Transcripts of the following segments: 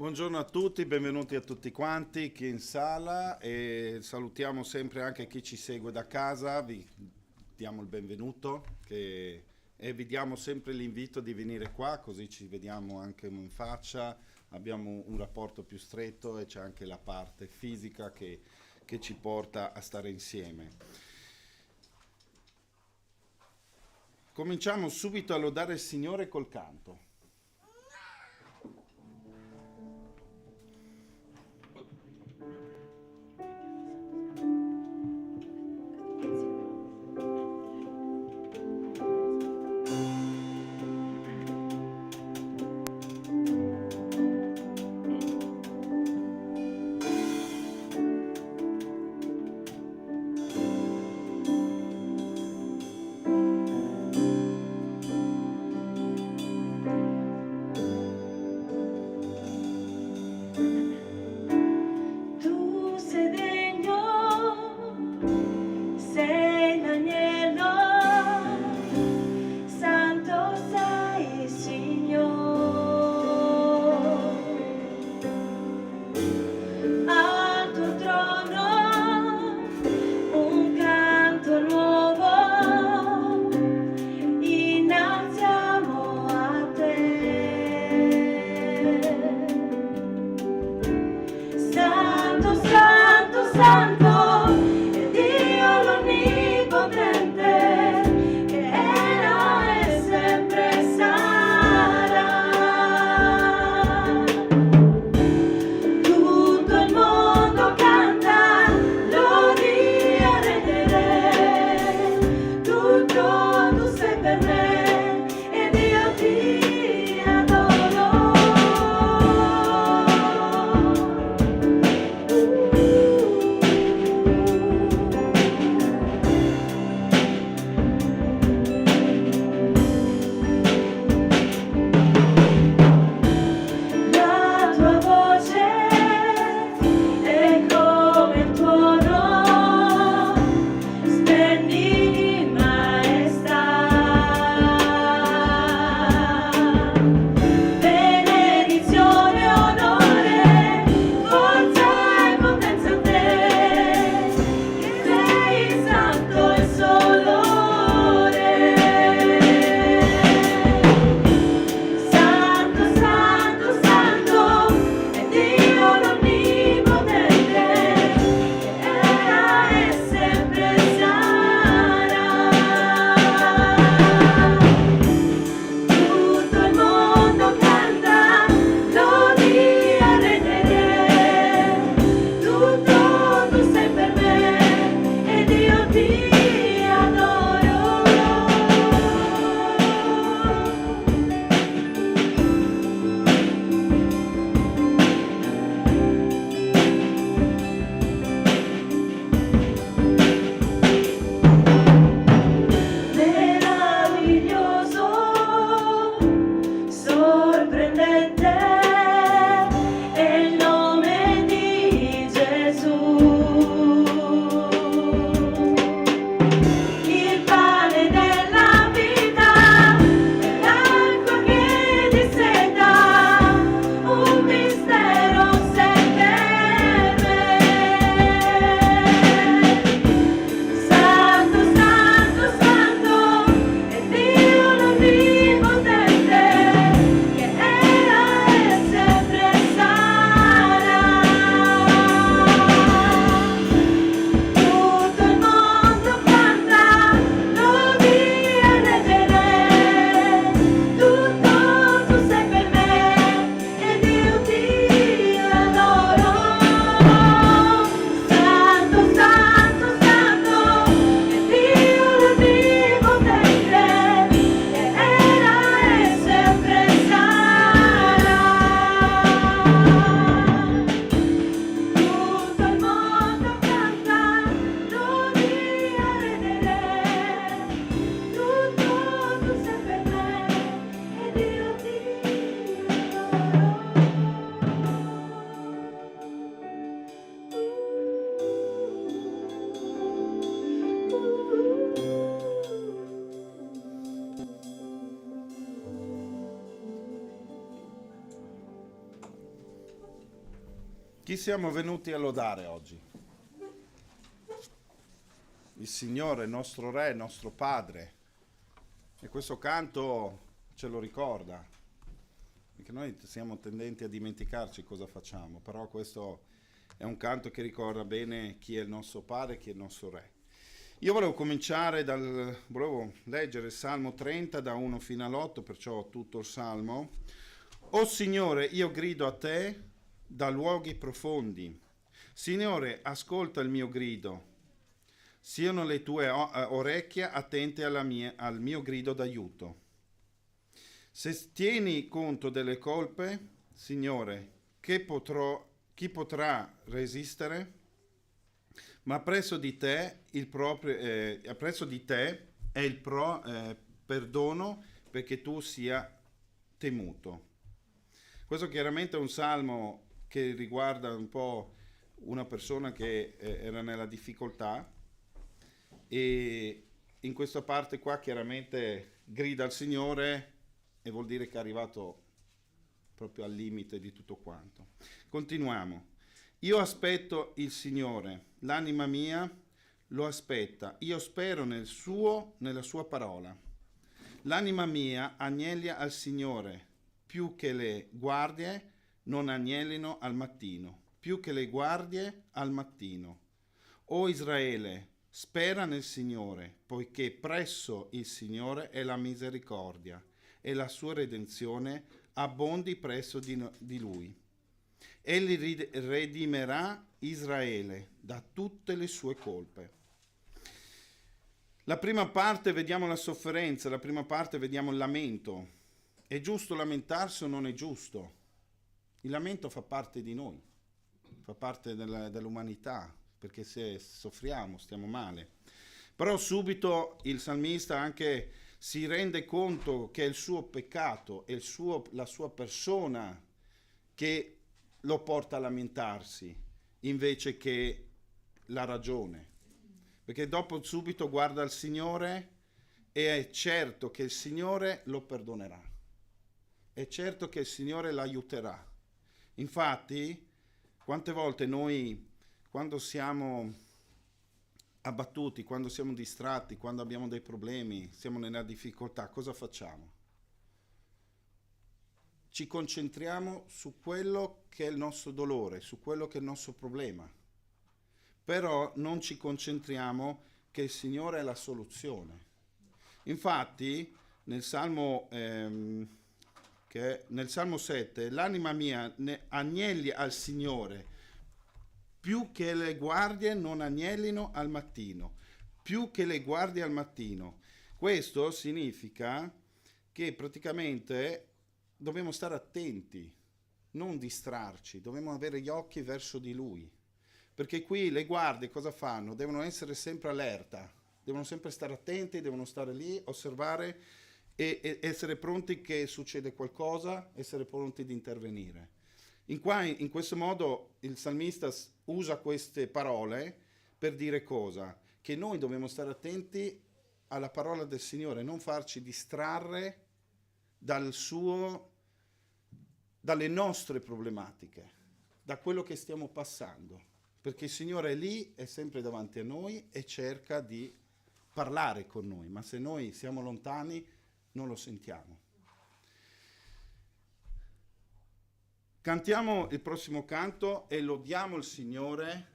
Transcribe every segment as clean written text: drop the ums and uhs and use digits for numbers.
Buongiorno a tutti, benvenuti a tutti quanti qui in sala e salutiamo sempre anche chi ci segue da casa, vi diamo il benvenuto e vi diamo sempre l'invito di venire qua così ci vediamo anche in faccia, abbiamo un rapporto più stretto e c'è anche la parte fisica che ci porta a stare insieme. Cominciamo subito a lodare il Signore col canto. Chi siamo venuti a lodare oggi? Il Signore, il nostro Re, il nostro Padre. E questo canto ce lo ricorda, perché noi siamo tendenti a dimenticarci cosa facciamo, però questo è un canto che ricorda bene chi è il nostro Padre e chi è il nostro Re. Io volevo leggere il Salmo 30 da 1 fino all'8, perciò tutto il Salmo. O Signore, io grido a te da luoghi profondi. Signore, ascolta il mio grido. Siano le tue orecchie attente al mio grido d'aiuto. Se tieni conto delle colpe, Signore, chi potrà resistere? Ma appresso di te è il perdono perché tu sia temuto. Questo chiaramente è un salmo che riguarda un po' una persona che era nella difficoltà, e in questa parte qua chiaramente grida al Signore e vuol dire che è arrivato proprio al limite di tutto quanto. Continuiamo. Io aspetto il Signore, l'anima mia lo aspetta, io spero nella sua parola. L'anima mia agnellia al Signore, più che le guardie non agnellino al mattino, più che le guardie al mattino. O Israele, spera nel Signore, poiché presso il Signore è la misericordia e la sua redenzione abbondi presso di Lui. Egli redimerà Israele da tutte le sue colpe. La prima parte vediamo la sofferenza, la prima parte vediamo il lamento. È giusto lamentarsi o non è giusto? Il lamento fa parte di noi, fa parte dell'umanità, perché se soffriamo, stiamo male. Però subito il salmista anche si rende conto che è il suo peccato, è la sua persona che lo porta a lamentarsi, invece che la ragione. Perché dopo subito guarda al Signore e è certo che il Signore lo perdonerà. È certo che il Signore l'aiuterà. Infatti, quante volte noi, quando siamo abbattuti, quando siamo distratti, quando abbiamo dei problemi, siamo nella difficoltà, cosa facciamo? Ci concentriamo su quello che è il nostro dolore, su quello che è il nostro problema. Però non ci concentriamo che il Signore è la soluzione. Infatti, nel Salmo 7, l'anima mia agnelli al Signore, più che le guardie non agnellino al mattino, più che le guardie al mattino. Questo significa che praticamente dobbiamo stare attenti, non distrarci, dobbiamo avere gli occhi verso di Lui. Perché qui le guardie cosa fanno? Devono essere sempre allerta, devono sempre stare attenti, devono stare lì, osservare e essere pronti che succede qualcosa, essere pronti di intervenire. In questo modo il salmista usa queste parole per dire cosa? Che noi dobbiamo stare attenti alla parola del Signore, non farci distrarre dalle nostre problematiche, da quello che stiamo passando. Perché il Signore è lì, è sempre davanti a noi e cerca di parlare con noi, ma se noi siamo lontani non lo sentiamo. Cantiamo il prossimo canto e lodiamo il Signore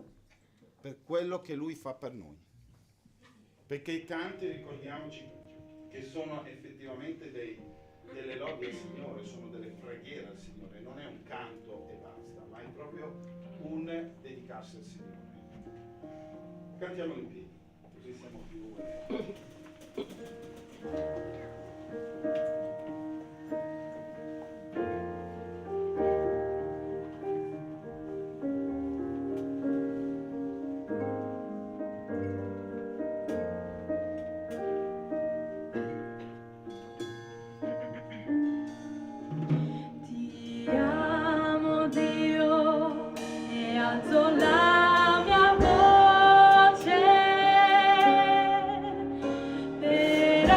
per quello che Lui fa per noi. Perché i canti, ricordiamoci, che sono effettivamente delle lodi al Signore, sono delle preghiere al Signore, non è un canto e basta, ma è proprio un dedicarsi al Signore. Cantiamolo in piedi, così siamo più... Ti amo Dio e alzo la mia voce per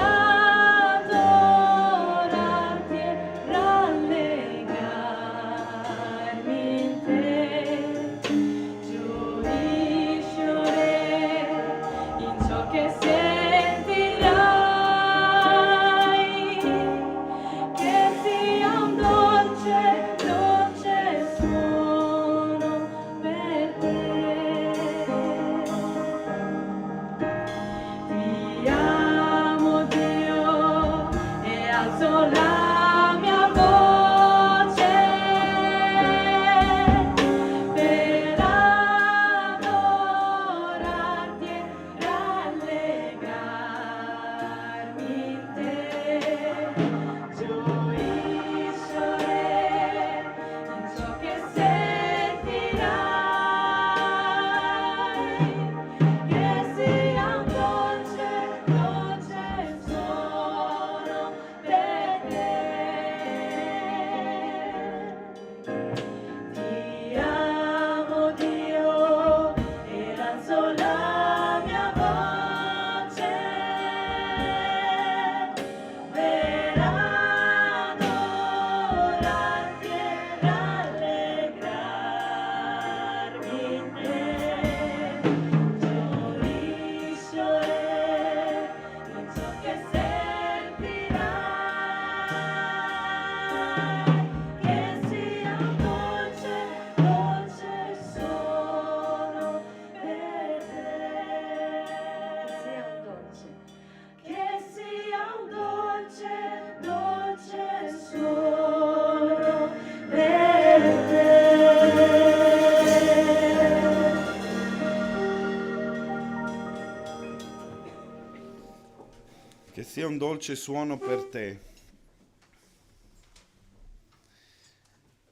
dolce suono per te.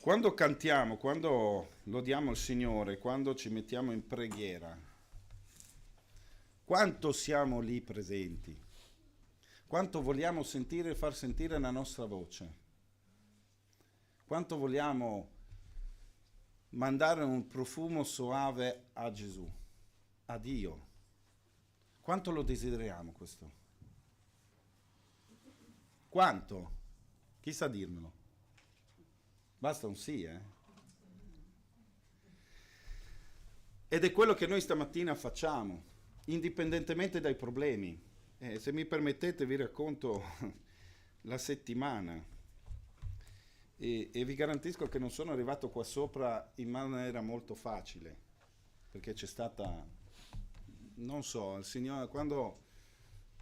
Quando cantiamo, quando lodiamo il Signore, quando ci mettiamo in preghiera, quanto siamo lì presenti? Quanto vogliamo sentire e far sentire la nostra voce? Quanto vogliamo mandare un profumo soave a Gesù, a Dio? Quanto lo desideriamo questo? Quanto? Chi sa dirmelo? Basta un sì, Ed è quello che noi stamattina facciamo, indipendentemente dai problemi. Se mi permettete vi racconto la settimana e vi garantisco che non sono arrivato qua sopra in maniera molto facile, perché c'è stata, non so, il Signore, quando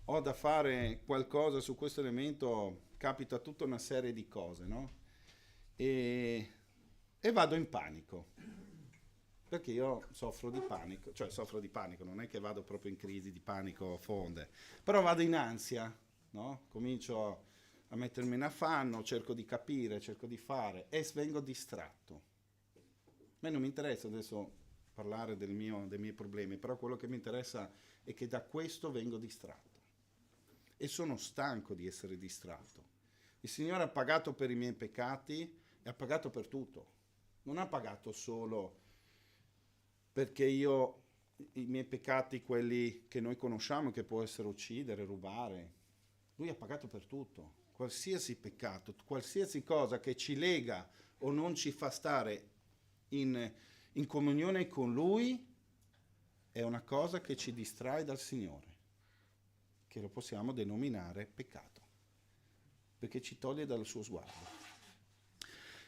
ho da fare qualcosa su questo elemento capita tutta una serie di cose, no? E vado in panico, perché io soffro di panico, non è che vado proprio in crisi di panico fonde, però vado in ansia, no? Comincio a mettermi in affanno, cerco di capire, cerco di fare e vengo distratto. A me non mi interessa adesso parlare dei miei problemi, però quello che mi interessa è che da questo vengo distratto e sono stanco di essere distratto. Il Signore ha pagato per i miei peccati e ha pagato per tutto. Non ha pagato solo perché i miei peccati, quelli che noi conosciamo, che può essere uccidere, rubare, Lui ha pagato per tutto. Qualsiasi peccato, qualsiasi cosa che ci lega o non ci fa stare in comunione con Lui, è una cosa che ci distrae dal Signore, che lo possiamo denominare peccato, perché ci toglie dal suo sguardo.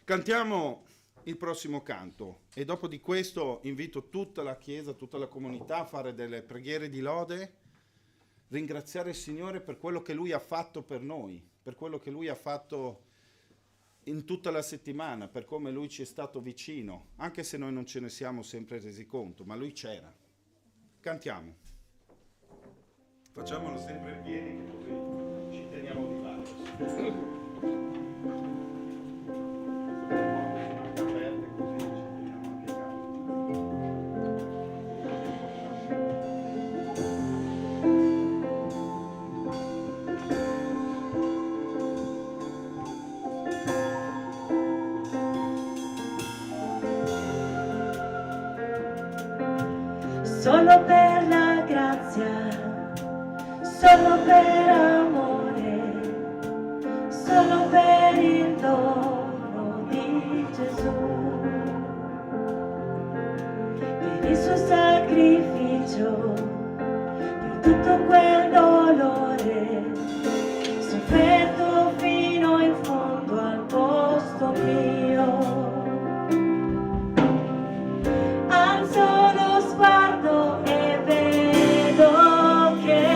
Cantiamo il prossimo canto e dopo di questo invito tutta la Chiesa, tutta la comunità a fare delle preghiere di lode, ringraziare il Signore per quello che Lui ha fatto per noi, per quello che Lui ha fatto in tutta la settimana, per come Lui ci è stato vicino, anche se noi non ce ne siamo sempre resi conto, ma Lui c'era. Cantiamo. Facciamolo sempre in piedi, che così ci teniamo vivaci. Solo per la grazia, solo per amore, solo per il dono di Gesù, per il suo sacrificio, per tutto quel dolore, sofferto fino in fondo al posto mio. Alzo lo sguardo e vedo che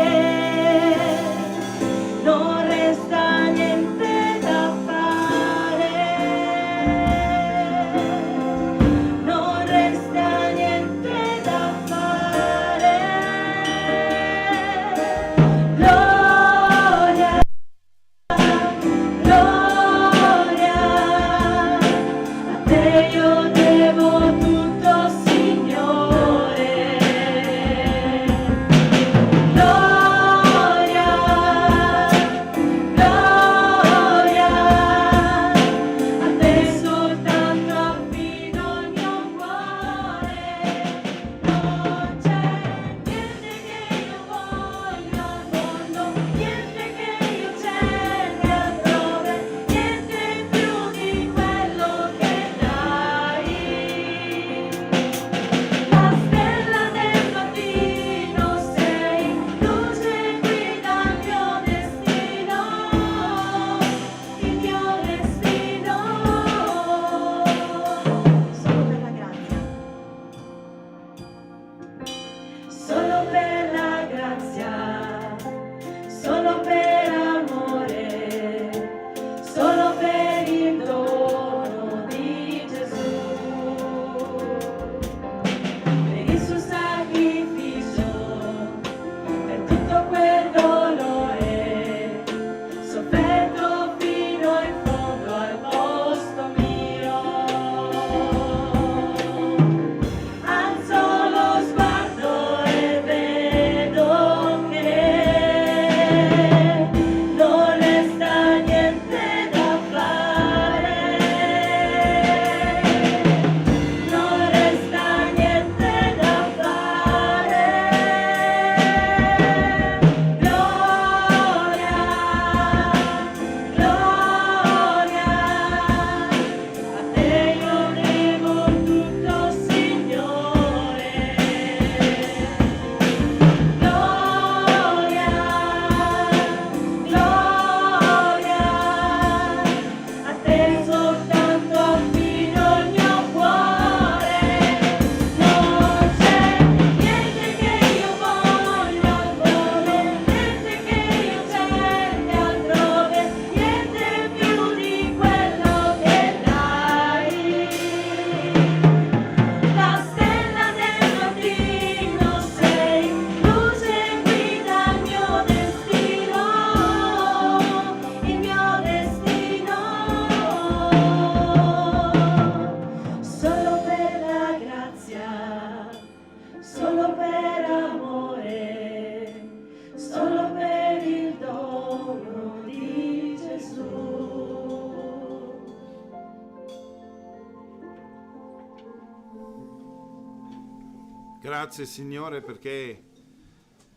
Grazie Signore perché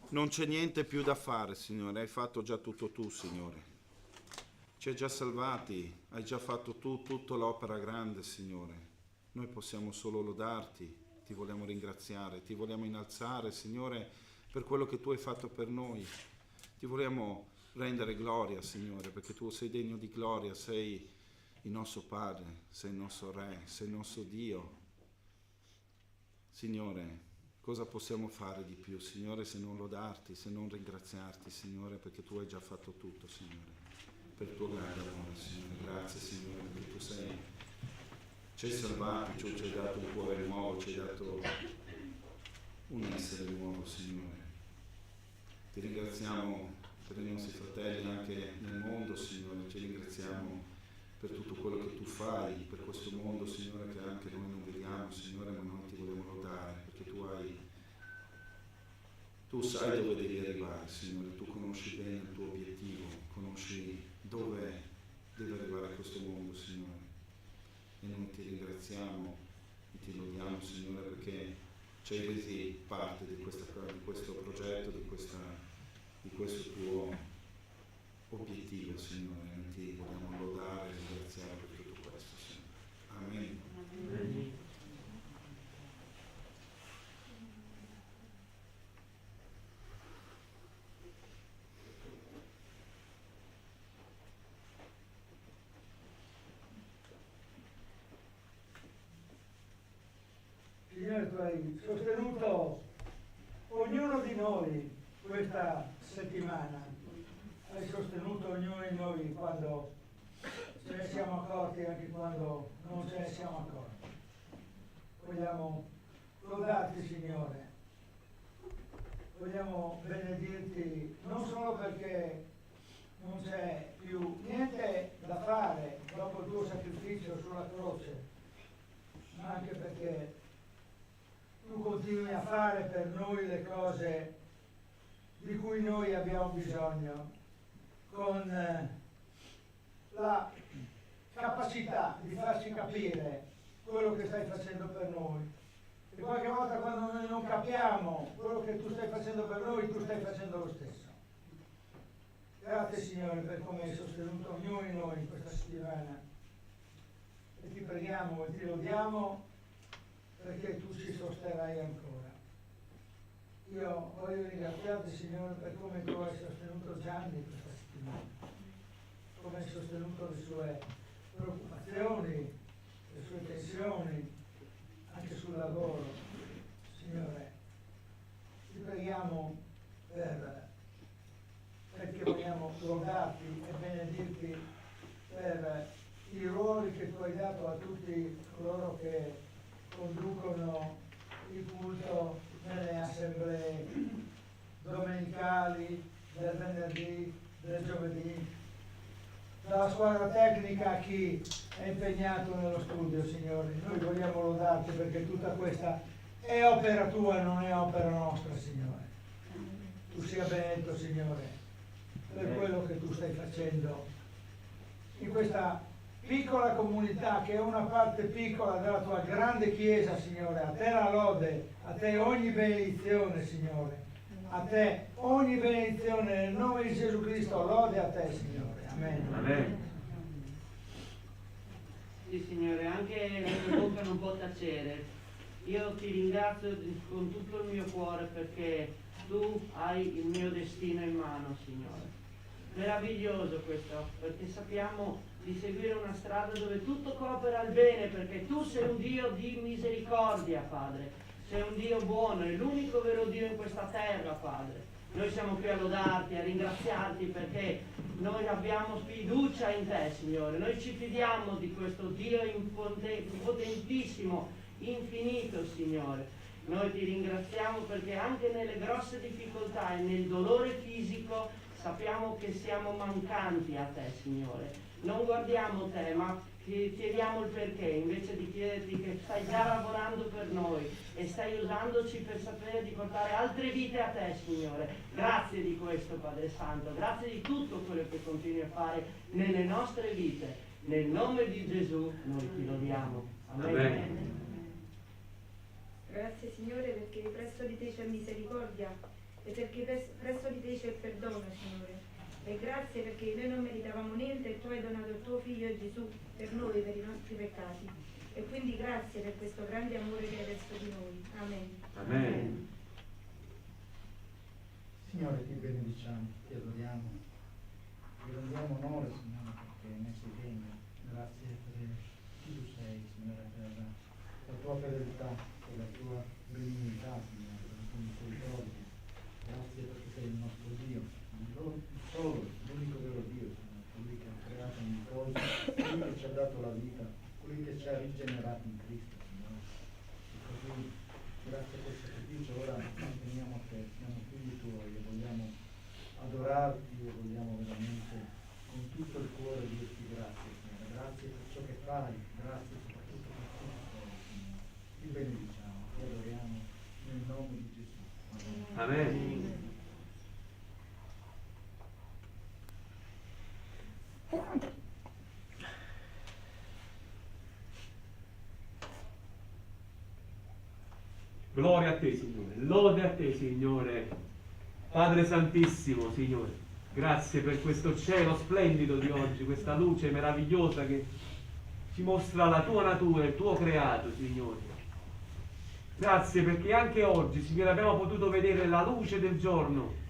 non c'è niente più da fare, Signore. Hai fatto già tutto tu, Signore. Ci hai già salvati, hai già fatto tu tutta l'opera grande, Signore. Noi possiamo solo lodarti, ti vogliamo ringraziare, ti vogliamo innalzare, Signore, per quello che tu hai fatto per noi. Ti vogliamo rendere gloria, Signore, perché tu sei degno di gloria, sei il nostro Padre, sei il nostro Re, sei il nostro Dio. Signore, cosa possiamo fare di più, Signore, se non lodarti, se non ringraziarti, Signore, perché tu hai già fatto tutto, Signore. Per il tuo grande amore, Signore. Grazie, Signore, perché tu ci hai salvati, ci hai dato un cuore nuovo, ci hai dato un essere nuovo, Signore. Ti ringraziamo per i nostri fratelli anche nel mondo, Signore. Ci ringraziamo per tutto quello che tu fai, per questo mondo, Signore, che anche noi non vediamo, Signore, ma noi ti vogliamo lodare, perché tu sai dove devi arrivare, Signore. Tu conosci bene il tuo obiettivo, conosci dove deve arrivare questo mondo, Signore. E noi ti ringraziamo e ti lodiamo, Signore, perché ci hai resi parte di questo progetto, di questo tuo obiettivo, Signore. Noi ti vogliamo lodare e ringraziare per tutto questo, Signore. Amen. Amen. Signore, tu hai sostenuto ognuno di noi questa settimana, hai sostenuto ognuno di noi quando ce ne siamo accorti e anche quando non ce ne siamo accorti. Vogliamo lodarti, Signore, vogliamo benedirti non solo perché non c'è più niente da fare dopo il tuo sacrificio sulla croce, ma anche perché tu continui a fare per noi le cose di cui noi abbiamo bisogno, con la capacità di farci capire quello che stai facendo per noi. E qualche volta quando noi non capiamo quello che tu stai facendo per noi, tu stai facendo lo stesso. Grazie Signore per come hai sostenuto ognuno di noi in questa settimana. E ti preghiamo e ti lodiamo perché tu ci sosterrai ancora. Io voglio ringraziarti, Signore, per come tu hai sostenuto Gianni questa settimana, come hai sostenuto le sue preoccupazioni, le sue tensioni, anche sul lavoro. Signore, ti preghiamo perché vogliamo lodarti e benedirti per i ruoli che tu hai dato a tutti coloro che conducono il culto nelle assemblee domenicali, del venerdì, del giovedì, dalla squadra tecnica a chi è impegnato nello studio, Signore. Noi vogliamo lodarti perché tutta questa è opera tua, non è opera nostra, Signore. Tu sia benedetto, Signore, per quello che tu stai facendo in questa piccola comunità che è una parte piccola della tua grande chiesa, Signore. A te la lode, a te ogni benedizione, Signore, a te ogni benedizione nel nome di Gesù Cristo. Lode a te, Signore. Amen. Amen. Sì, Signore, anche la mia bocca non può tacere. Io ti ringrazio con tutto il mio cuore perché tu hai il mio destino in mano, Signore. Meraviglioso questo, perché sappiamo di seguire una strada dove tutto coopera al bene, perché tu sei un Dio di misericordia, Padre. Sei un Dio buono, è l'unico vero Dio in questa terra, Padre. Noi siamo qui a lodarti, a ringraziarti perché noi abbiamo fiducia in te, Signore. Noi ci fidiamo di questo Dio potentissimo, infinito, Signore. Noi ti ringraziamo perché anche nelle grosse difficoltà e nel dolore fisico sappiamo che siamo mancanti a te, Signore. Non guardiamo te, ma ti chiediamo il perché, invece di chiederti che stai già lavorando per noi e stai usandoci per sapere di portare altre vite a te, Signore. Grazie di questo, Padre Santo, grazie di tutto quello che continui a fare nelle nostre vite. Nel nome di Gesù noi ti lodiamo. Amen. E Grazie Signore perché presso di te c'è misericordia e perché presso di te c'è perdono, Signore. E grazie perché noi non meritavamo niente e tu hai donato il tuo figlio Gesù per noi, per i nostri peccati. E quindi grazie per questo grande amore che hai verso di noi. Amen. Amen. Signore, ti benediciamo, ti adoriamo, ti rendiamo onore, Signore, perché ne sei degno. Grazie per chi tu sei, Signore, per la tua fedeltà, per la tua benignità, Signore, per la tua misericordia. Grazie perché sei il nostro Dio, il solo, l'unico vero Dio, Signore, colui che ha creato ogni cosa, colui che ci ha dato la vita, colui che ci ha rigenerato in Cristo, Signore. E così, grazie a questo sacrificio, ora teniamo a te, siamo figli tuoi e vogliamo adorarti e vogliamo veramente con tutto il cuore dirti grazie, Signore. Grazie per ciò che fai, grazie soprattutto per ciò che sei, Signore. Ti benediciamo, ti adoriamo nel nome di Gesù. Amen. Amen. Gloria a te, Signore. Lode a te, Signore. Padre Santissimo, Signore. Grazie per questo cielo splendido di oggi, questa luce meravigliosa che ci mostra la tua natura, il tuo creato, Signore. Grazie perché anche oggi, Signore, abbiamo potuto vedere la luce del giorno.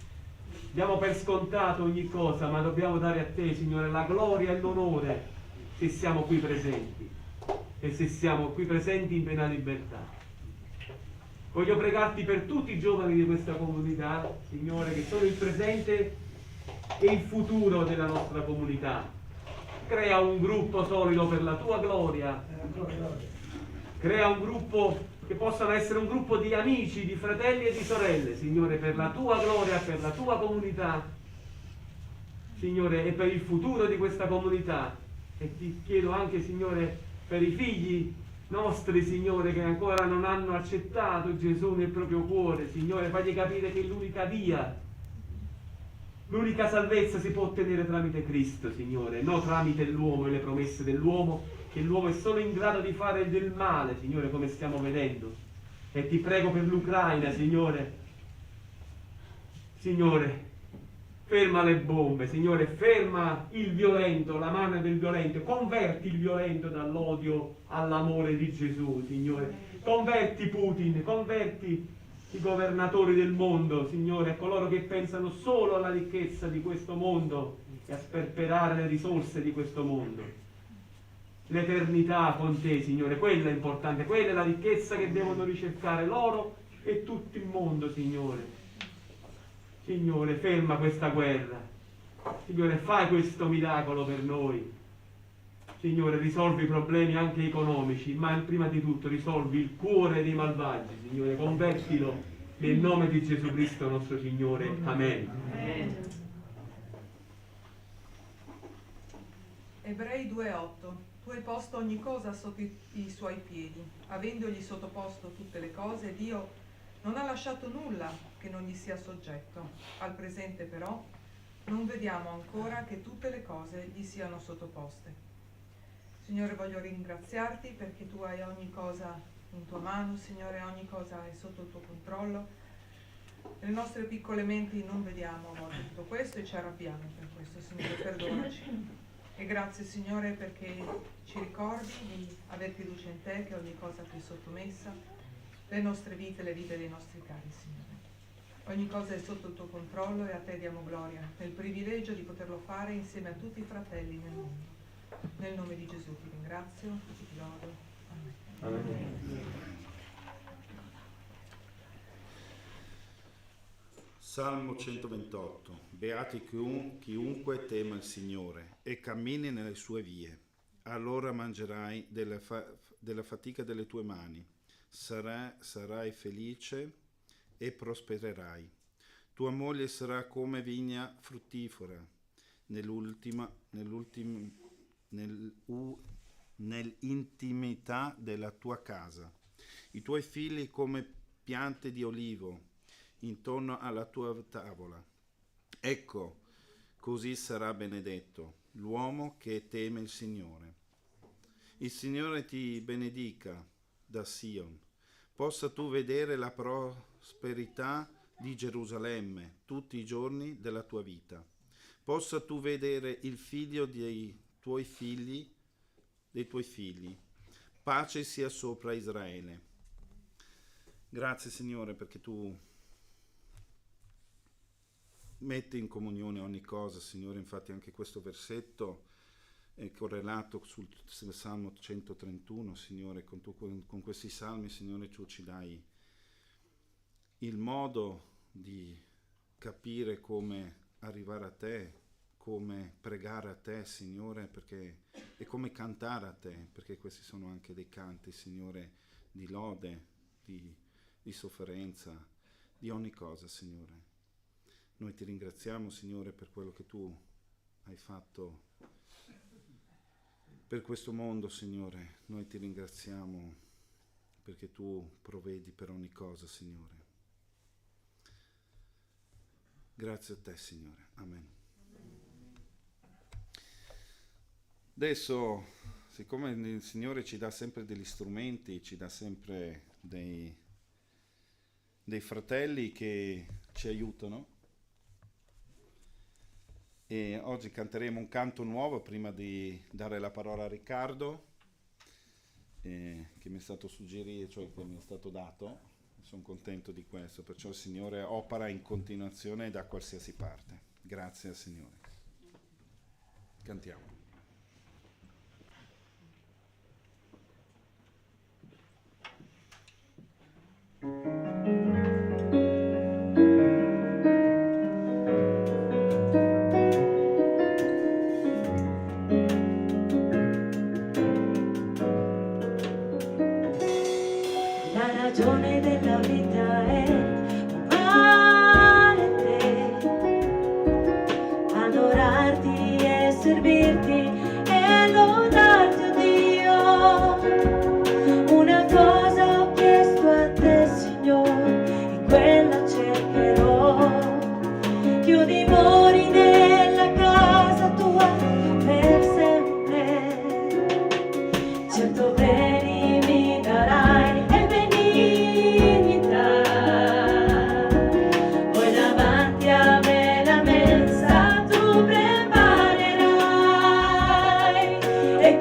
Diamo per scontato ogni cosa, ma dobbiamo dare a te, Signore, la gloria e l'onore se siamo qui presenti e se siamo qui presenti in piena libertà. Voglio pregarti per tutti i giovani di questa comunità, Signore, che sono il presente e il futuro della nostra comunità. Crea un gruppo solido per la tua gloria. Crea un gruppo che possano essere un gruppo di amici, di fratelli e di sorelle, Signore, per la tua gloria, per la tua comunità, Signore, e per il futuro di questa comunità. E ti chiedo anche, Signore, per i figli nostri, Signore, che ancora non hanno accettato Gesù nel proprio cuore, Signore, fagli capire che l'unica via, l'unica salvezza si può ottenere tramite Cristo, Signore, non tramite l'uomo e le promesse dell'uomo, che l'uomo è solo in grado di fare del male, Signore, come stiamo vedendo. E ti prego per l'Ucraina, Signore. Signore, ferma le bombe, Signore, ferma il violento, la mano del violento, converti il violento dall'odio all'amore di Gesù, Signore. Converti Putin, converti i governatori del mondo, Signore, coloro che pensano solo alla ricchezza di questo mondo e a sperperare le risorse di questo mondo. L'eternità con te, Signore, quella è importante, quella è la ricchezza che devono ricercare loro e tutto il mondo, Signore. Signore, ferma questa guerra. Signore, fai questo miracolo per noi. Signore, risolvi i problemi anche economici, ma prima di tutto risolvi il cuore dei malvagi, Signore, convertilo nel nome di Gesù Cristo nostro Signore. Amen. Amen. Ebrei 2:8. Tu hai posto ogni cosa sotto i suoi piedi, avendogli sottoposto tutte le cose, Dio non ha lasciato nulla che non gli sia soggetto. Al presente però non vediamo ancora che tutte le cose gli siano sottoposte. Signore, voglio ringraziarti perché tu hai ogni cosa in tua mano, Signore, ogni cosa è sotto il tuo controllo. Nelle nostre piccole menti non vediamo a volte tutto questo e ci arrabbiamo per questo, Signore, perdonaci. E grazie, Signore, perché ci ricordi di aver fiducia in te, che ogni cosa ti è sottomessa, le nostre vite, le vite dei nostri cari, Signore. Ogni cosa è sotto il tuo controllo e a te diamo gloria, nel privilegio di poterlo fare insieme a tutti i fratelli nel mondo. Nel nome di Gesù ti ringrazio e ti lodo. Amen. Amen. Salmo 128. Beati chiunque tema il Signore e cammini nelle sue vie. Allora mangerai della fatica delle tue mani. Sarai felice e prospererai. Tua moglie sarà come vigna fruttifera nell'intimità della tua casa. I tuoi figli come piante di olivo intorno alla tua tavola. Ecco, così sarà benedetto l'uomo che teme il Signore. Il Signore ti benedica da Sion, possa tu vedere la prosperità di Gerusalemme tutti i giorni della tua vita. Possa tu vedere il figlio dei tuoi figli. Pace sia sopra Israele. Grazie Signore perché tu metti in comunione ogni cosa, Signore. Infatti anche questo versetto è correlato sul Salmo 131, Signore. Con questi salmi, Signore, tu ci dai il modo di capire come arrivare a te, come pregare a te, Signore, e come cantare a te, perché questi sono anche dei canti, Signore, di lode, di sofferenza, di ogni cosa, Signore. Noi ti ringraziamo, Signore, per quello che tu hai fatto per questo mondo, Signore. Noi ti ringraziamo perché tu provvedi per ogni cosa, Signore. Grazie a te, Signore. Amen. Adesso, siccome il Signore ci dà sempre degli strumenti, ci dà sempre dei fratelli che ci aiutano, e oggi canteremo un canto nuovo prima di dare la parola a Riccardo, che mi è stato suggerito, cioè che mi è stato dato. Sono contento di questo, perciò il Signore opera in continuazione da qualsiasi parte. Grazie al Signore. Cantiamo. La ragione della vita è amare te, adorarti e servirti e lodarti, oh Dio. Una cosa ho chiesto a te, Signore, e quella cercherò, che io dimori nella casa tua per sempre. Certo beni mi darai e benignità, poi davanti a me la mensa tu preparerai, e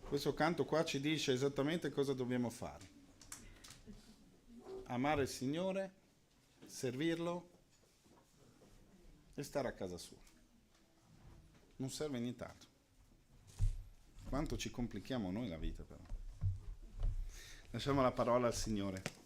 Questo canto qua ci dice esattamente cosa dobbiamo fare. Amare il Signore, servirlo e stare a casa sua. Non serve nient'altro. Quanto ci complichiamo noi la vita però. Lasciamo la parola al Signore.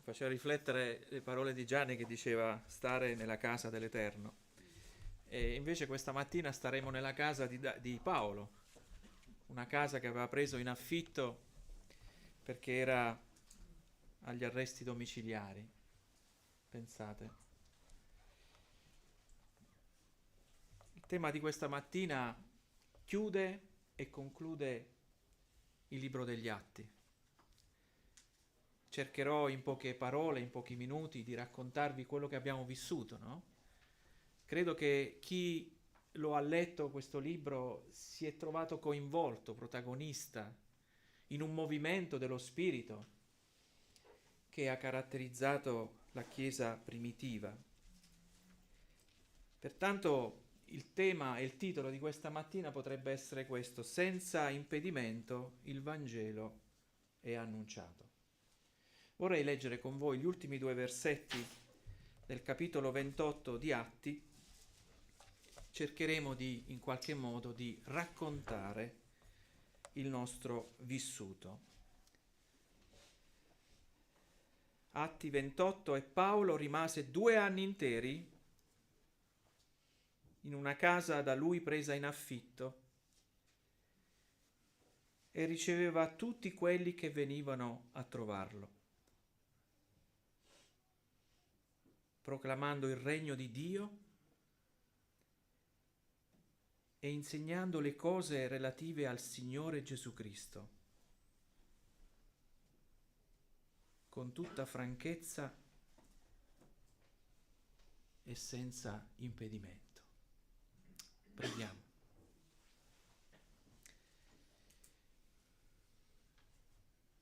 Faceva riflettere le parole di Gianni che diceva stare nella casa dell'Eterno. E invece questa mattina staremo nella casa di Paolo, una casa che aveva preso in affitto perché era agli arresti domiciliari. Pensate. Il tema di questa mattina chiude e conclude il libro degli Atti. Cercherò in poche parole, in pochi minuti, di raccontarvi quello che abbiamo vissuto, no? Credo che chi lo ha letto questo libro si è trovato coinvolto, protagonista, in un movimento dello spirito che ha caratterizzato la Chiesa primitiva. Pertanto il tema e il titolo di questa mattina potrebbe essere questo: senza impedimento il Vangelo è annunciato. Vorrei leggere con voi gli ultimi 2 versetti del capitolo 28 di Atti. Cercheremo in qualche modo di raccontare il nostro vissuto. Atti 28: e Paolo rimase 2 anni interi in una casa da lui presa in affitto e riceveva tutti quelli che venivano a trovarlo, proclamando il regno di Dio e insegnando le cose relative al Signore Gesù Cristo, con tutta franchezza e senza impedimento. Preghiamo.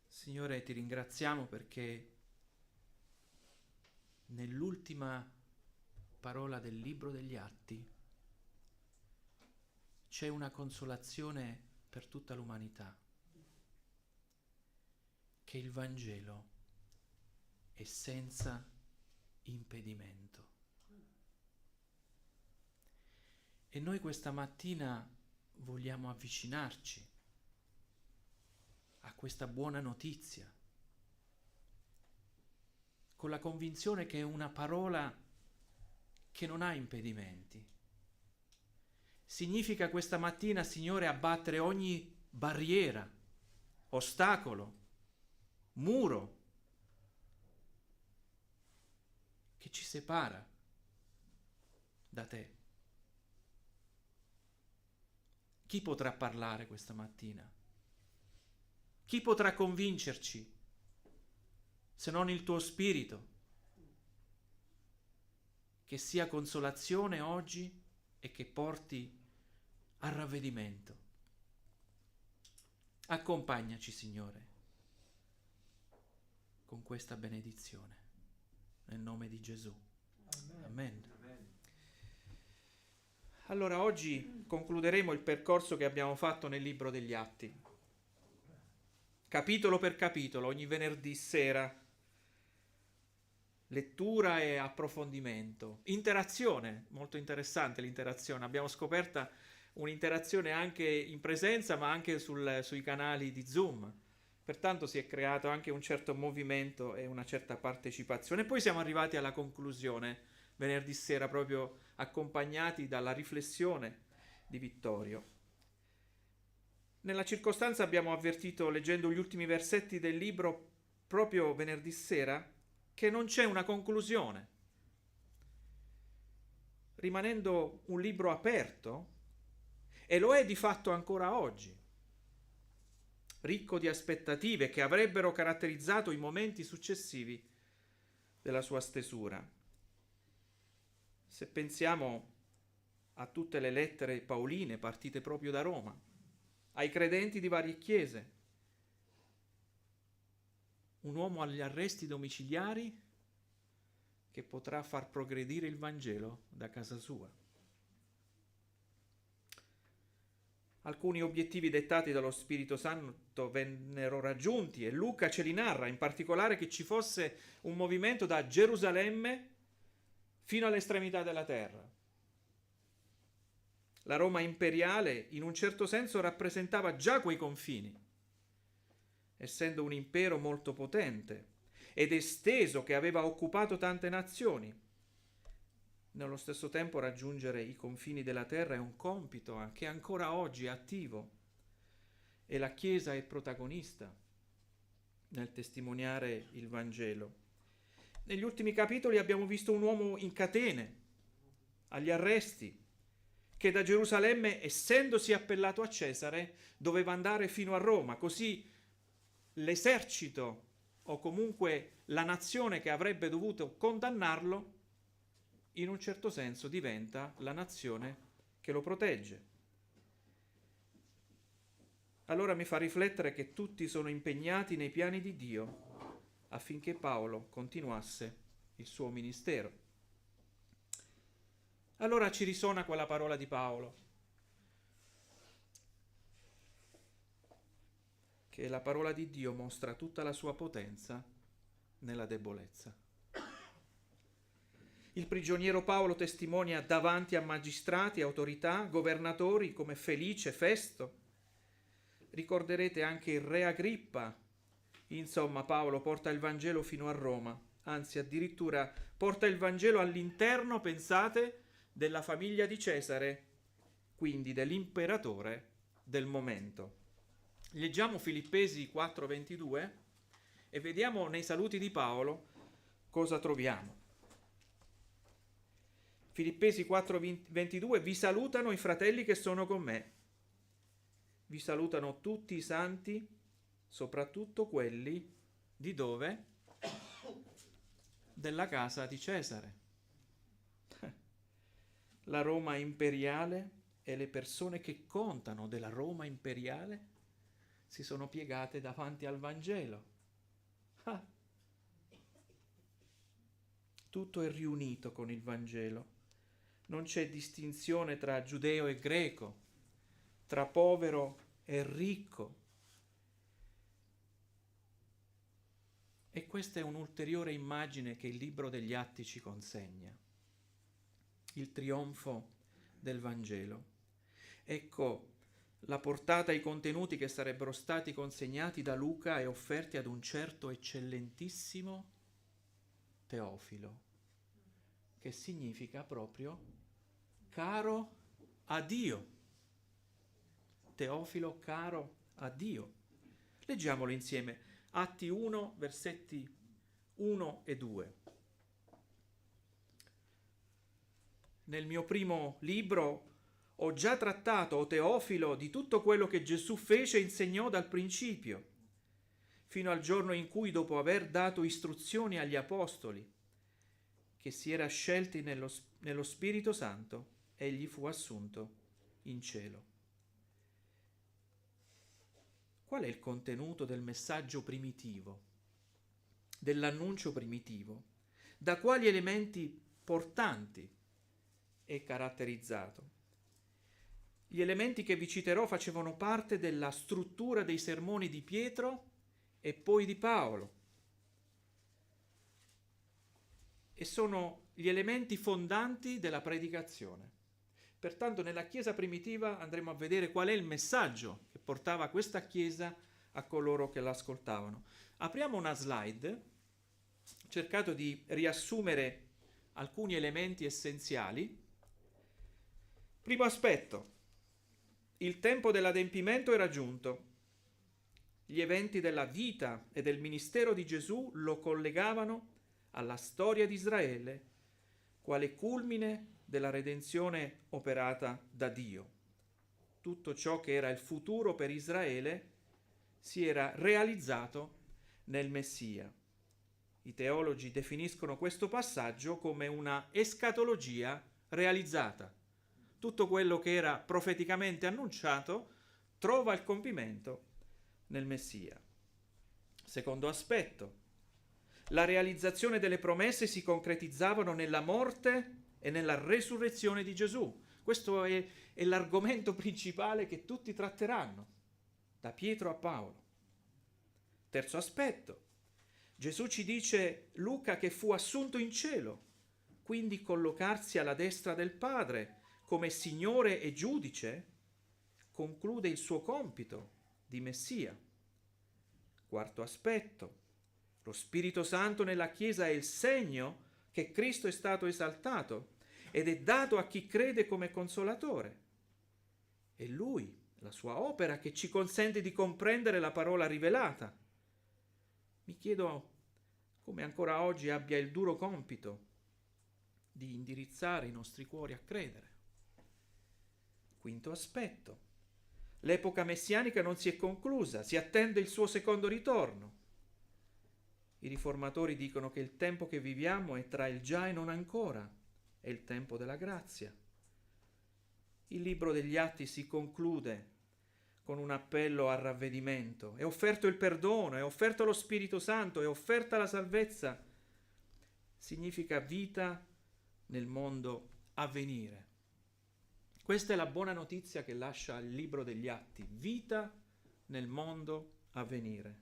Signore, ti ringraziamo perché nell'ultima parola del libro degli Atti c'è una consolazione per tutta l'umanità, che il Vangelo è senza impedimento. E noi questa mattina vogliamo avvicinarci a questa buona notizia, con la convinzione che è una parola che non ha impedimenti. Significa questa mattina, Signore, abbattere ogni barriera, ostacolo, muro che ci separa da Te. Chi potrà parlare questa mattina? Chi potrà convincerci se non il Tuo Spirito? Che sia consolazione oggi e che porti al ravvedimento. Accompagnaci, Signore, con questa benedizione, nel nome di Gesù. Amen. Allora, oggi concluderemo il percorso che abbiamo fatto nel libro degli Atti, capitolo per capitolo, ogni venerdì sera. Lettura e approfondimento. Interazione, molto interessante l'interazione. Abbiamo scoperto un'interazione anche in presenza, ma anche sui canali di Zoom. Pertanto si è creato anche un certo movimento e una certa partecipazione. E poi siamo arrivati alla conclusione, venerdì sera, proprio accompagnati dalla riflessione di Vittorio. Nella circostanza abbiamo avvertito, leggendo gli ultimi versetti del libro, proprio venerdì sera, che non c'è una conclusione, rimanendo un libro aperto, e lo è di fatto ancora oggi. ricco di aspettative che avrebbero caratterizzato i momenti successivi della sua stesura. Se pensiamo a tutte le lettere paoline partite proprio da Roma, ai credenti di varie chiese, un uomo agli arresti domiciliari che potrà far progredire il Vangelo da casa sua. Alcuni obiettivi dettati dallo Spirito Santo vennero raggiunti e Luca ce li narra, in particolare che ci fosse un movimento da Gerusalemme fino all'estremità della terra. La Roma imperiale in un certo senso rappresentava già quei confini, essendo un impero molto potente ed esteso che aveva occupato tante nazioni. Nello stesso tempo raggiungere i confini della terra è un compito che ancora oggi è attivo e la Chiesa è protagonista nel testimoniare il Vangelo. Negli ultimi capitoli abbiamo visto un uomo in catene, agli arresti, che da Gerusalemme, essendosi appellato a Cesare, doveva andare fino a Roma, così l'esercito o comunque la nazione che avrebbe dovuto condannarlo in un certo senso diventa la nazione che lo protegge. Allora mi fa riflettere che tutti sono impegnati nei piani di Dio affinché Paolo continuasse il suo ministero. Allora ci risuona quella parola di Paolo, che la parola di Dio mostra tutta la sua potenza nella debolezza. Il prigioniero Paolo testimonia davanti a magistrati, autorità, governatori come Felice, Festo. Ricorderete anche il re Agrippa. Insomma, Paolo porta il Vangelo fino a Roma, anzi addirittura porta il Vangelo all'interno, pensate, della famiglia di Cesare, quindi dell'imperatore del momento. Leggiamo Filippesi 4:22 e vediamo nei saluti di Paolo cosa troviamo. Filippesi 4:22: vi salutano i fratelli che sono con me. Vi salutano tutti i santi, soprattutto quelli di dove? Della casa di Cesare. La Roma imperiale e le persone che contano della Roma imperiale si sono piegate davanti al Vangelo. Tutto è riunito con il Vangelo. Non c'è distinzione tra giudeo e greco, tra povero e ricco. E questa è un'ulteriore immagine che il libro degli Atti ci consegna. Il trionfo del Vangelo. Ecco la portata ai contenuti che sarebbero stati consegnati da Luca e offerti ad un certo eccellentissimo Teofilo, che significa proprio caro a Dio. Teofilo caro a Dio. Leggiamolo insieme. Atti 1, versetti 1 e 2. Nel mio primo libro ho già trattato, o Teofilo, di tutto quello che Gesù fece e insegnò dal principio, fino al giorno in cui, dopo aver dato istruzioni agli apostoli, che si era scelti nello Spirito Santo, egli fu assunto in cielo. Qual è il contenuto del messaggio primitivo, dell'annuncio primitivo? Da quali elementi portanti è caratterizzato? Gli elementi che vi citerò facevano parte della struttura dei sermoni di Pietro e poi di Paolo e sono gli elementi fondanti della predicazione. Pertanto nella Chiesa primitiva andremo a vedere qual è il messaggio che portava questa Chiesa a coloro che l'ascoltavano. Apriamo una slide, ho cercato di riassumere alcuni elementi essenziali. Primo aspetto, il tempo dell'adempimento era giunto. Gli eventi della vita e del ministero di Gesù lo collegavano alla storia di Israele, quale culmine della redenzione operata da Dio. Tutto ciò che era il futuro per Israele si era realizzato nel Messia. I teologi definiscono questo passaggio come una escatologia realizzata. Tutto quello che era profeticamente annunciato trova il compimento nel Messia. Secondo aspetto, la realizzazione delle promesse si concretizzavano nella morte e nella resurrezione di Gesù. Questo è l'argomento principale che tutti tratteranno, da Pietro a Paolo. Terzo aspetto, Gesù ci dice, Luca, che fu assunto in cielo, quindi collocarsi alla destra del Padre come Signore e Giudice conclude il suo compito di Messia. Quarto aspetto, lo Spirito Santo nella Chiesa è il segno che Cristo è stato esaltato ed è dato a chi crede come consolatore. È Lui, la sua opera, che ci consente di comprendere la parola rivelata. Mi chiedo come ancora oggi abbia il duro compito di indirizzare i nostri cuori a credere. Quinto aspetto, l'epoca messianica non si è conclusa, si attende il suo secondo ritorno. I riformatori dicono che il tempo che viviamo è tra il già e non ancora, è il tempo della grazia. Il libro degli Atti si conclude con un appello al ravvedimento. È offerto il perdono, è offerto lo Spirito Santo, è offerta la salvezza. Significa vita nel mondo a venire. Questa è la buona notizia che lascia il libro degli Atti, vita nel mondo a venire.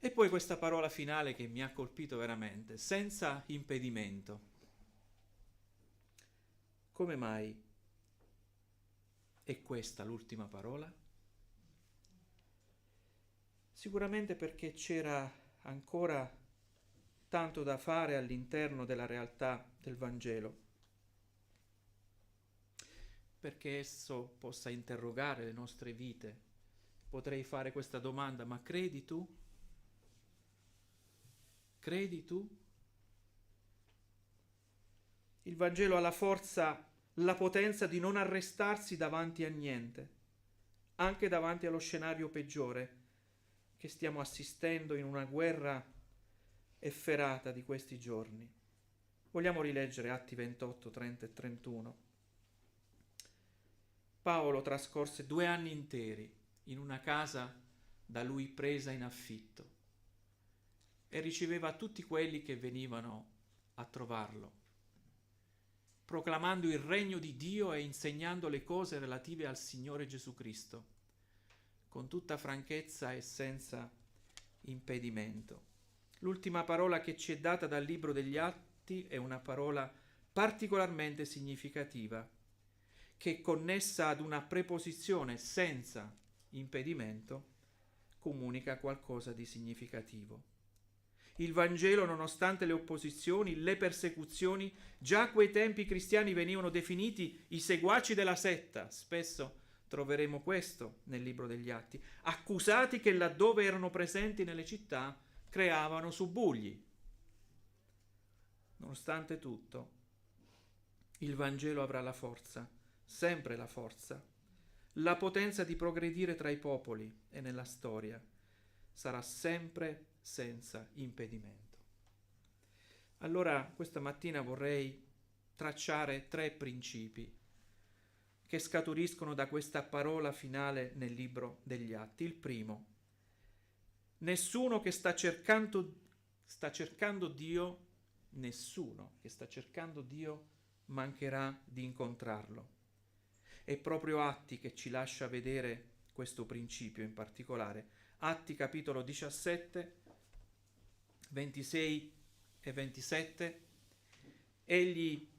E poi questa parola finale che mi ha colpito veramente, senza impedimento. Come mai è questa l'ultima parola? Sicuramente perché c'era ancora tanto da fare all'interno della realtà del Vangelo, perché esso possa interrogare le nostre vite. Potrei fare questa domanda: ma credi tu? Credi tu? Il Vangelo ha la forza, la potenza di non arrestarsi davanti a niente, anche davanti allo scenario peggiore che stiamo assistendo in una guerra efferata di questi giorni. Vogliamo rileggere Atti 28, 30 e 31. Paolo trascorse 2 anni interi in una casa da lui presa in affitto e riceveva tutti quelli che venivano a trovarlo, proclamando il regno di Dio e insegnando le cose relative al Signore Gesù Cristo, con tutta franchezza e senza impedimento. L'ultima parola che ci è data dal libro degli Atti è una parola particolarmente significativa, che è connessa ad una preposizione senza impedimento, comunica qualcosa di significativo. Il Vangelo, nonostante le opposizioni, le persecuzioni, già a quei tempi i cristiani venivano definiti i seguaci della setta. Spesso troveremo questo nel libro degli Atti, accusati che laddove erano presenti nelle città creavano subbuglio. Nonostante tutto, il Vangelo avrà la forza, sempre la forza, la potenza di progredire tra i popoli e nella storia. Sarà sempre senza impedimento. Allora, questa mattina vorrei tracciare 3 principi che scaturiscono da questa parola finale nel libro degli Atti. Il primo: nessuno che sta cercando Dio, nessuno che sta cercando Dio mancherà di incontrarlo. È proprio Atti che ci lascia vedere questo principio in particolare. Atti capitolo 17, 26 e 27. Egli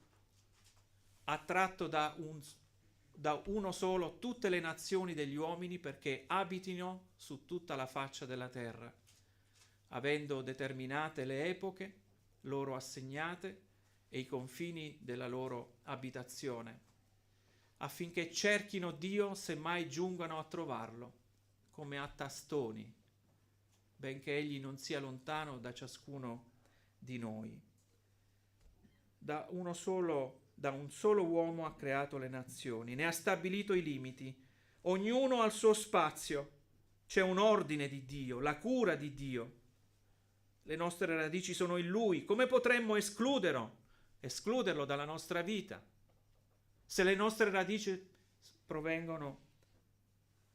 ha tratto da uno solo tutte le nazioni degli uomini perché abitino su tutta la faccia della terra, avendo determinate le epoche loro assegnate e i confini della loro abitazione, affinché cerchino Dio se mai giungano a trovarlo, come a tastoni, benché egli non sia lontano da ciascuno di noi. Da un solo uomo ha creato le nazioni, ne ha stabilito i limiti, ognuno al suo spazio, C'è un ordine di Dio, la cura di Dio. Le nostre radici sono in Lui. Come potremmo escluderlo dalla nostra vita se le nostre radici provengono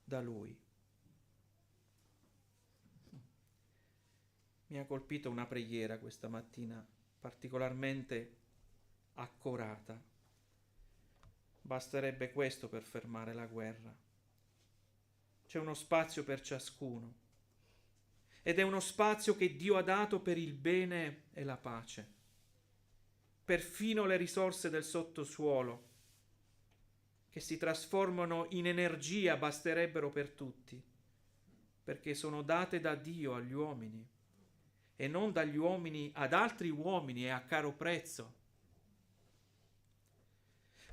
da Lui? Mi ha colpito una preghiera questa mattina particolarmente accorata. Basterebbe questo per fermare la guerra. C'è uno spazio per ciascuno ed è uno spazio che Dio ha dato per il bene e la pace. Perfino le risorse del sottosuolo che si trasformano in energia basterebbero per tutti, perché sono date da Dio agli uomini e non dagli uomini ad altri uomini e a caro prezzo.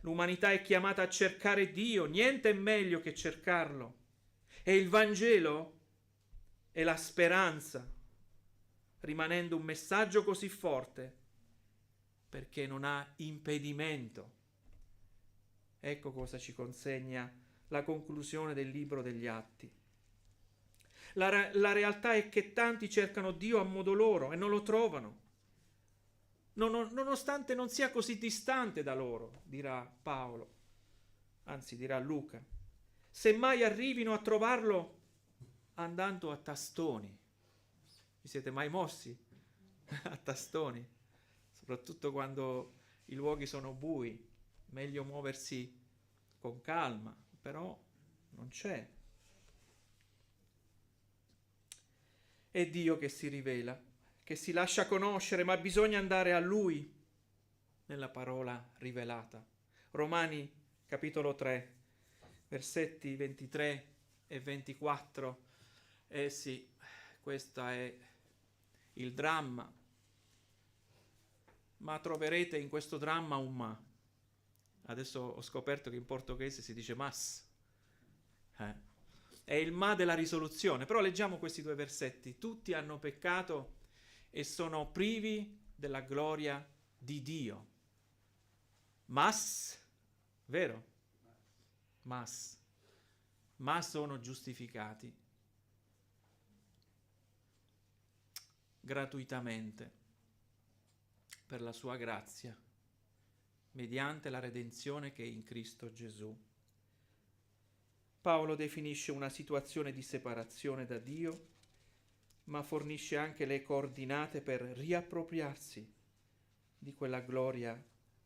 L'umanità è chiamata a cercare Dio, niente è meglio che cercarlo. E il Vangelo è la speranza, rimanendo un messaggio così forte perché non ha impedimento. Ecco cosa ci consegna la conclusione del libro degli Atti. La realtà è che tanti cercano Dio a modo loro e non lo trovano, nonostante non sia così distante da loro, dirà Paolo, anzi dirà Luca. Semmai arrivino a trovarlo andando a tastoni. Vi siete mai mossi a tastoni? Soprattutto quando i luoghi sono bui, meglio muoversi con calma, però non c'è. È Dio che si rivela, che si lascia conoscere, ma bisogna andare a Lui nella parola rivelata. Romani capitolo 3, versetti 23 e 24. Sì, questo è il dramma, ma troverete in questo dramma un ma. Adesso ho scoperto che in portoghese si dice mas. È il ma della risoluzione. Però leggiamo questi due versetti. Tutti hanno peccato e sono privi della gloria di Dio. Mas, vero? Ma sono giustificati gratuitamente per la sua grazia, mediante la redenzione che è in Cristo Gesù. Paolo definisce una situazione di separazione da Dio, ma fornisce anche le coordinate per riappropriarsi di quella gloria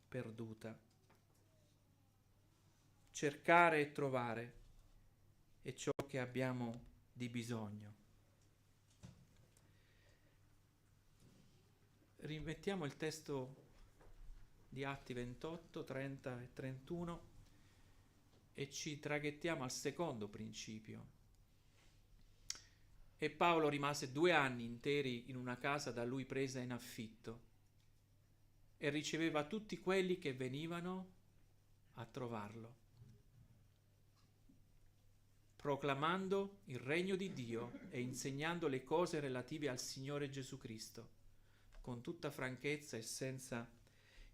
perduta. Cercare e trovare è ciò che abbiamo di bisogno. Rimettiamo il testo di Atti 28, 30 e 31 e ci traghettiamo al secondo principio. E Paolo rimase 2 anni interi in una casa da lui presa in affitto e riceveva tutti quelli che venivano a trovarlo, proclamando il regno di Dio e insegnando le cose relative al Signore Gesù Cristo, con tutta franchezza e senza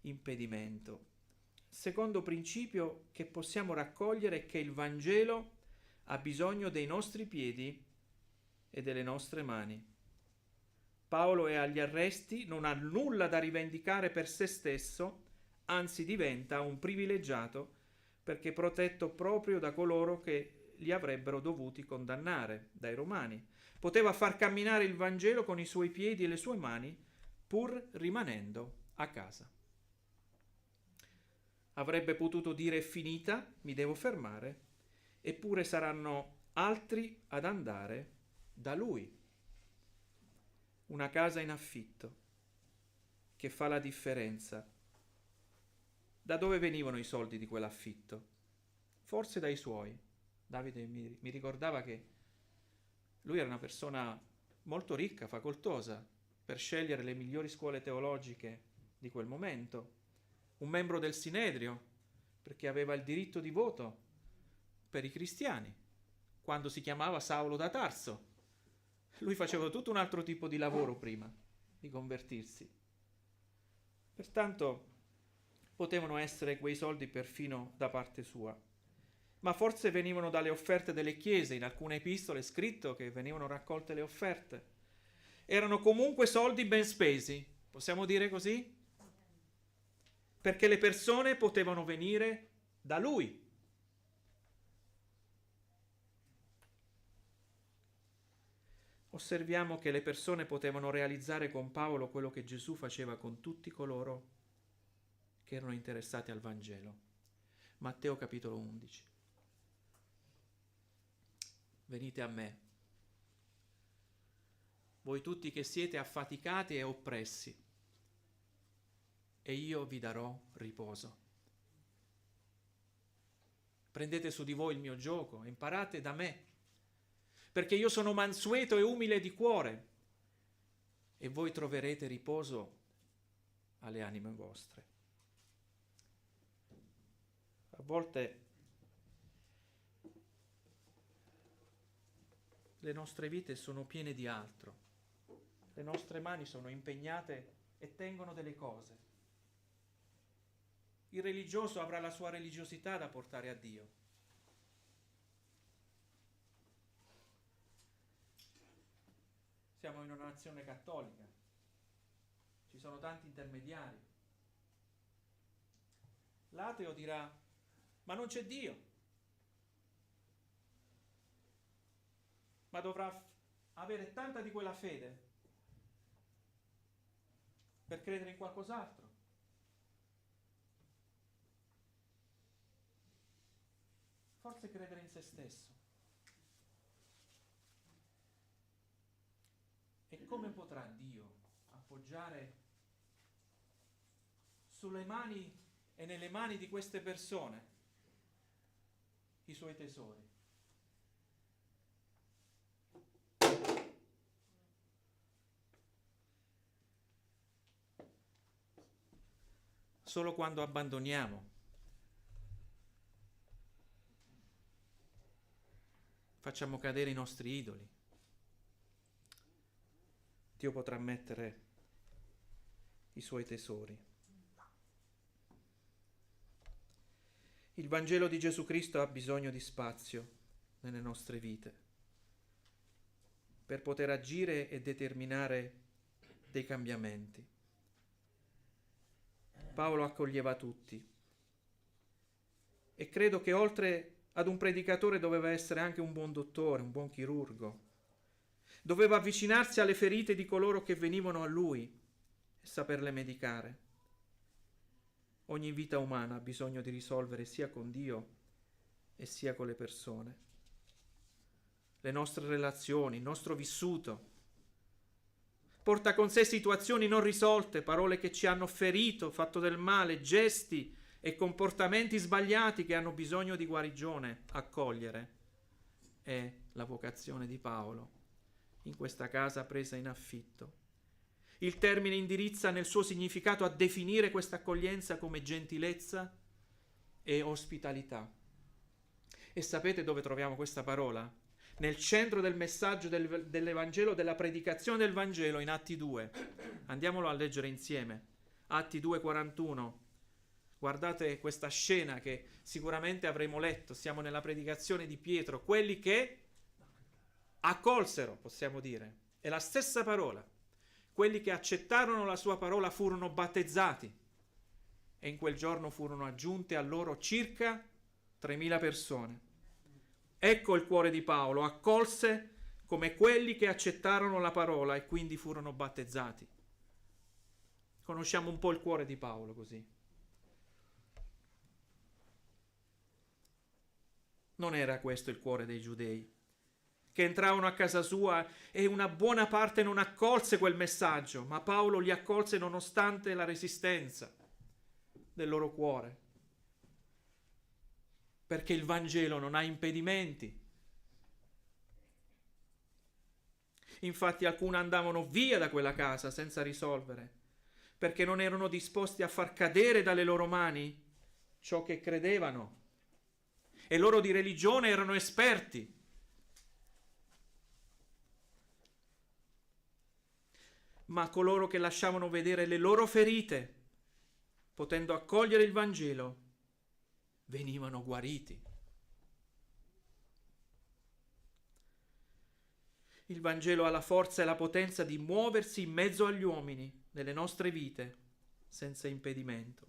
impedimento. Secondo principio che possiamo raccogliere è che il Vangelo ha bisogno dei nostri piedi e delle nostre mani. Paolo è agli arresti, non ha nulla da rivendicare per se stesso, anzi diventa un privilegiato perché protetto proprio da coloro che li avrebbero dovuti condannare, dai Romani. Poteva far camminare il Vangelo con i suoi piedi e le sue mani, pur rimanendo a casa. Avrebbe potuto dire: è finita, mi devo fermare, eppure saranno altri ad andare da lui. Una casa in affitto che fa la differenza. Da dove venivano i soldi di quell'affitto? Forse dai suoi. Davide mi ricordava che lui era una persona molto ricca, facoltosa, per scegliere le migliori scuole teologiche di quel momento, un membro del Sinedrio, perché aveva il diritto di voto per i cristiani, quando si chiamava Saulo da Tarso. Lui faceva tutto un altro tipo di lavoro prima di convertirsi. Pertanto potevano essere quei soldi perfino da parte sua. ma forse venivano dalle offerte delle chiese. In alcune epistole è scritto che venivano raccolte le offerte. Erano comunque soldi ben spesi, possiamo dire così? Perché le persone potevano venire da lui. Osserviamo che le persone potevano realizzare con Paolo quello che Gesù faceva con tutti coloro che erano interessati al Vangelo. Matteo capitolo 11. Venite a me, voi tutti che siete affaticati e oppressi, e io vi darò riposo. Prendete su di voi il mio giogo e imparate da me, perché io sono mansueto e umile di cuore, e voi troverete riposo alle anime vostre. A volte le nostre vite sono piene di altro, le nostre mani sono impegnate e tengono delle cose. Il religioso avrà la sua religiosità da portare a Dio. Siamo in una nazione cattolica, ci sono tanti intermediari. L'ateo dirà: ma non c'è Dio, ma dovrà avere tanta di quella fede per credere in qualcos'altro. Forse credere in se stesso. E come potrà Dio appoggiare sulle mani e nelle mani di queste persone i suoi tesori? Solo quando abbandoniamo, facciamo cadere i nostri idoli, Dio potrà mettere i suoi tesori. Il Vangelo di Gesù Cristo ha bisogno di spazio nelle nostre vite per poter agire e determinare dei cambiamenti. Paolo accoglieva tutti e credo che oltre ad un predicatore doveva essere anche un buon dottore, un buon chirurgo. Doveva avvicinarsi alle ferite di coloro che venivano a lui e saperle medicare. Ogni vita umana ha bisogno di risolvere sia con Dio e sia con le persone. Le nostre relazioni, il nostro vissuto porta con sé situazioni non risolte, parole che ci hanno ferito, fatto del male, gesti e comportamenti sbagliati che hanno bisogno di guarigione. Accogliere è la vocazione di Paolo in questa casa presa in affitto. Il termine indirizza nel suo significato a definire questa accoglienza come gentilezza e ospitalità. E sapete dove troviamo questa parola? Nel centro del messaggio dell'Evangelo, della predicazione del Vangelo in Atti 2. Andiamolo a leggere insieme. Atti 2,41. Guardate questa scena che sicuramente avremo letto. Siamo nella predicazione di Pietro. Quelli che accolsero, possiamo dire. È la stessa parola. Quelli che accettarono la sua parola furono battezzati. E in quel giorno furono aggiunte a loro circa 3.000 persone. Ecco il cuore di Paolo, accolse come quelli che accettarono la parola e quindi furono battezzati. Conosciamo un po' il cuore di Paolo così. Non era questo il cuore dei giudei, che entravano a casa sua e una buona parte non accolse quel messaggio, ma Paolo li accolse nonostante la resistenza del loro cuore. Perché il Vangelo non ha impedimenti. Infatti alcuni andavano via da quella casa senza risolvere, perché non erano disposti a far cadere dalle loro mani ciò che credevano. E loro di religione erano esperti. Ma coloro che lasciavano vedere le loro ferite, potendo accogliere il Vangelo, venivano guariti. Il Vangelo ha la forza e la potenza di muoversi in mezzo agli uomini, nelle nostre vite, senza impedimento.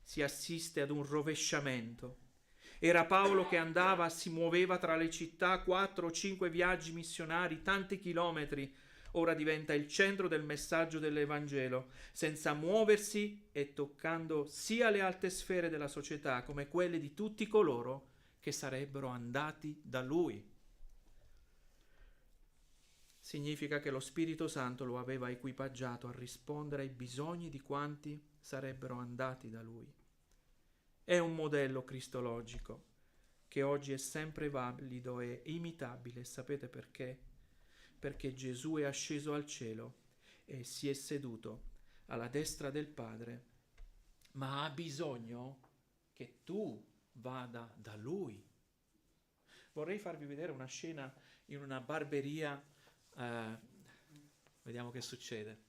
Si assiste ad un rovesciamento. Era Paolo che andava, si muoveva tra le città, 4 o 5 viaggi missionari, tanti chilometri. Ora diventa il centro del messaggio dell'Evangelo, senza muoversi e toccando sia le alte sfere della società come quelle di tutti coloro che sarebbero andati da lui. Significa che lo Spirito Santo lo aveva equipaggiato a rispondere ai bisogni di quanti sarebbero andati da lui. È un modello cristologico che oggi è sempre valido e imitabile. Sapete perché? Perché Gesù è asceso al cielo e si è seduto alla destra del Padre, ma ha bisogno che tu vada da Lui. Vorrei farvi vedere una scena in una barberia, vediamo che succede.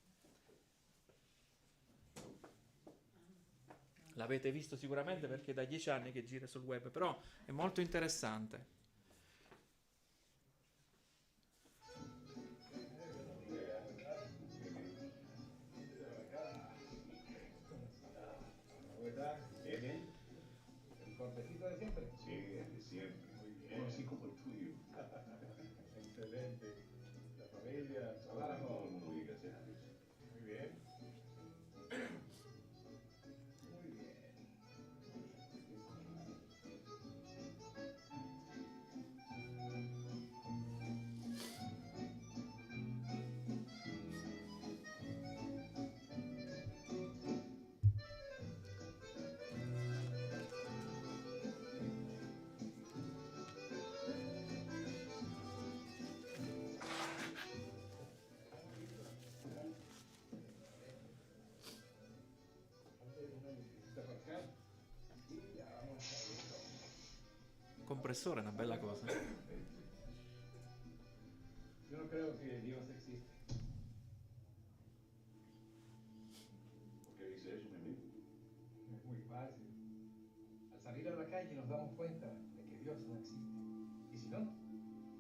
L'avete visto sicuramente perché è da 10 anni che gira sul web, però è molto interessante. ¿El cortecito de siempre? Sí, el de siempre. Muy bien. Así como el tuyo. Excelente. La familia, el trabajo. Todo el mundo vive, gracias a Dios. Muy bien. Muy bien. Compressore è una bella cosa. Yo no creo que Dios existe. ¿Por qué dice eso, mi amigo? Es muy fácil. Al salir a la calle nos damos cuenta de que Dios no existe. Y si no,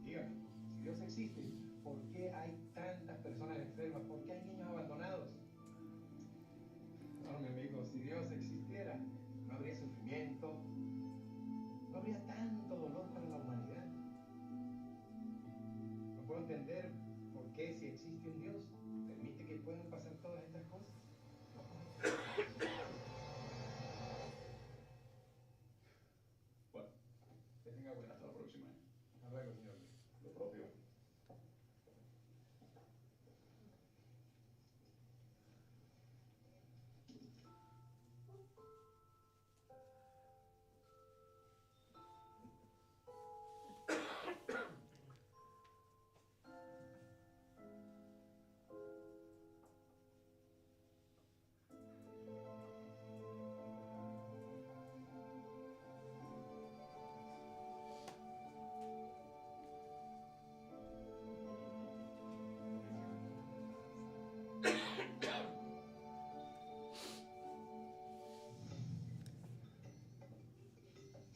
dígame, si Dios existe, ¿por qué hay tantas personas enfermas? ¿Por qué hay niños abandonados? No, mi amigo, si Dios existiera, no habría sufrimiento, no habría tanto dolor para la humanidad. No puedo entender por qué, si existe un Dios, permite que puedan pasar todas estas cosas. Bueno, que tenga buena. Hasta la próxima. Hasta luego, señor. Lo propio.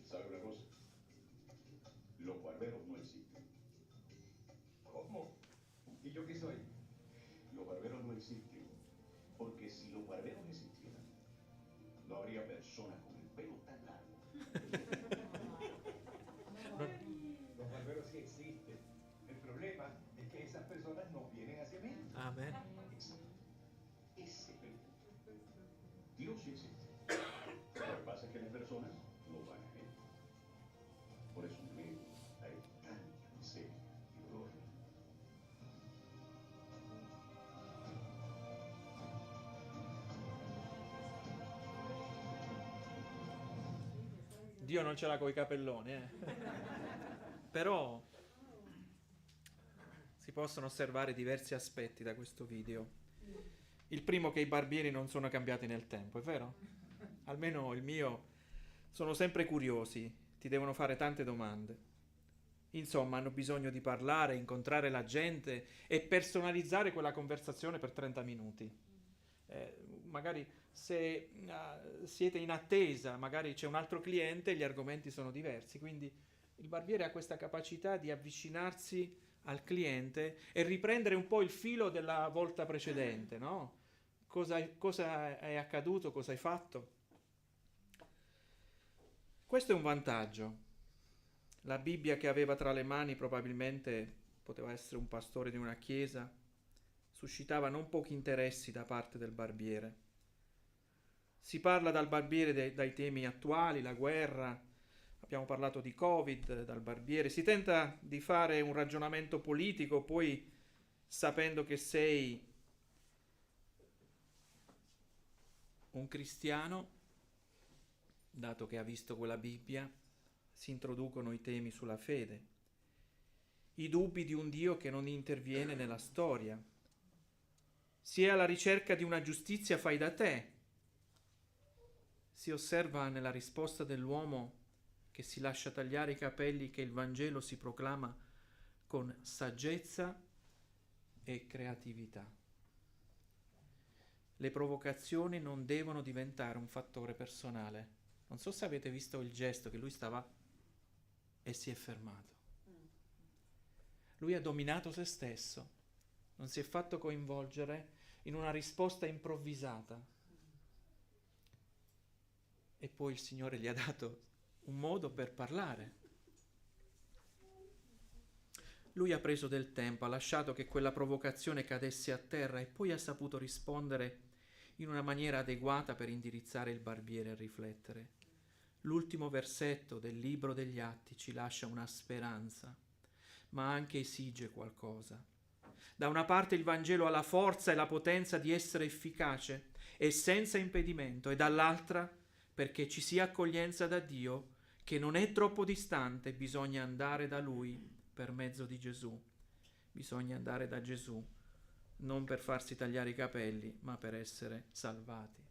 ¿Sabe una cosa? Los barberos no existen. ¿Cómo? ¿Y yo qué soy? Los barberos no existen. Porque si los barberos existieran, no habría personas con el pelo tan largo. Los barberos sí existen. El problema es que esas personas no vienen hacia mí. Amén. Exacto. Ese es el punto. Dios sí existe. Lo que pasa es que las personas no van a él. Por eso en medio hay tanta miseria y dolor. Dio non ce l'ha coi capelloni, Però si possono osservare diversi aspetti da questo video. Il primo, che i barbieri non sono cambiati nel tempo, è vero? Almeno il mio, sono sempre curiosi, ti devono fare tante domande. Insomma, hanno bisogno di parlare, incontrare la gente e personalizzare quella conversazione per 30 minuti. Magari se siete in attesa, magari c'è un altro cliente e gli argomenti sono diversi, quindi il barbiere ha questa capacità di avvicinarsi al cliente e riprendere un po' il filo della volta precedente, no? Cosa è accaduto, cosa hai fatto? Questo è un vantaggio. La Bibbia che aveva tra le mani probabilmente poteva essere un pastore di una chiesa, suscitava non pochi interessi da parte del barbiere. Si parla dal barbiere dai temi attuali, la guerra, abbiamo parlato di Covid, dal barbiere, si tenta di fare un ragionamento politico, poi sapendo che sei un cristiano, dato che ha visto quella Bibbia, si introducono i temi sulla fede, i dubbi di un Dio che non interviene nella storia. Si è alla ricerca di una giustizia fai da te. Si osserva nella risposta dell'uomo che si lascia tagliare i capelli che il Vangelo si proclama con saggezza e creatività. Le provocazioni non devono diventare un fattore personale. Non so se avete visto il gesto che lui stava e si è fermato. Lui ha dominato se stesso, non si è fatto coinvolgere in una risposta improvvisata. E poi il Signore gli ha dato un modo per parlare. Lui ha preso del tempo, ha lasciato che quella provocazione cadesse a terra e poi ha saputo rispondere in una maniera adeguata per indirizzare il barbiere a riflettere. L'ultimo versetto del libro degli Atti ci lascia una speranza, ma anche esige qualcosa. Da una parte il Vangelo ha la forza e la potenza di essere efficace e senza impedimento, e dall'altra, perché ci sia accoglienza da Dio, che non è troppo distante, bisogna andare da Lui per mezzo di Gesù. Bisogna andare da Gesù, non per farsi tagliare i capelli, ma per essere salvati.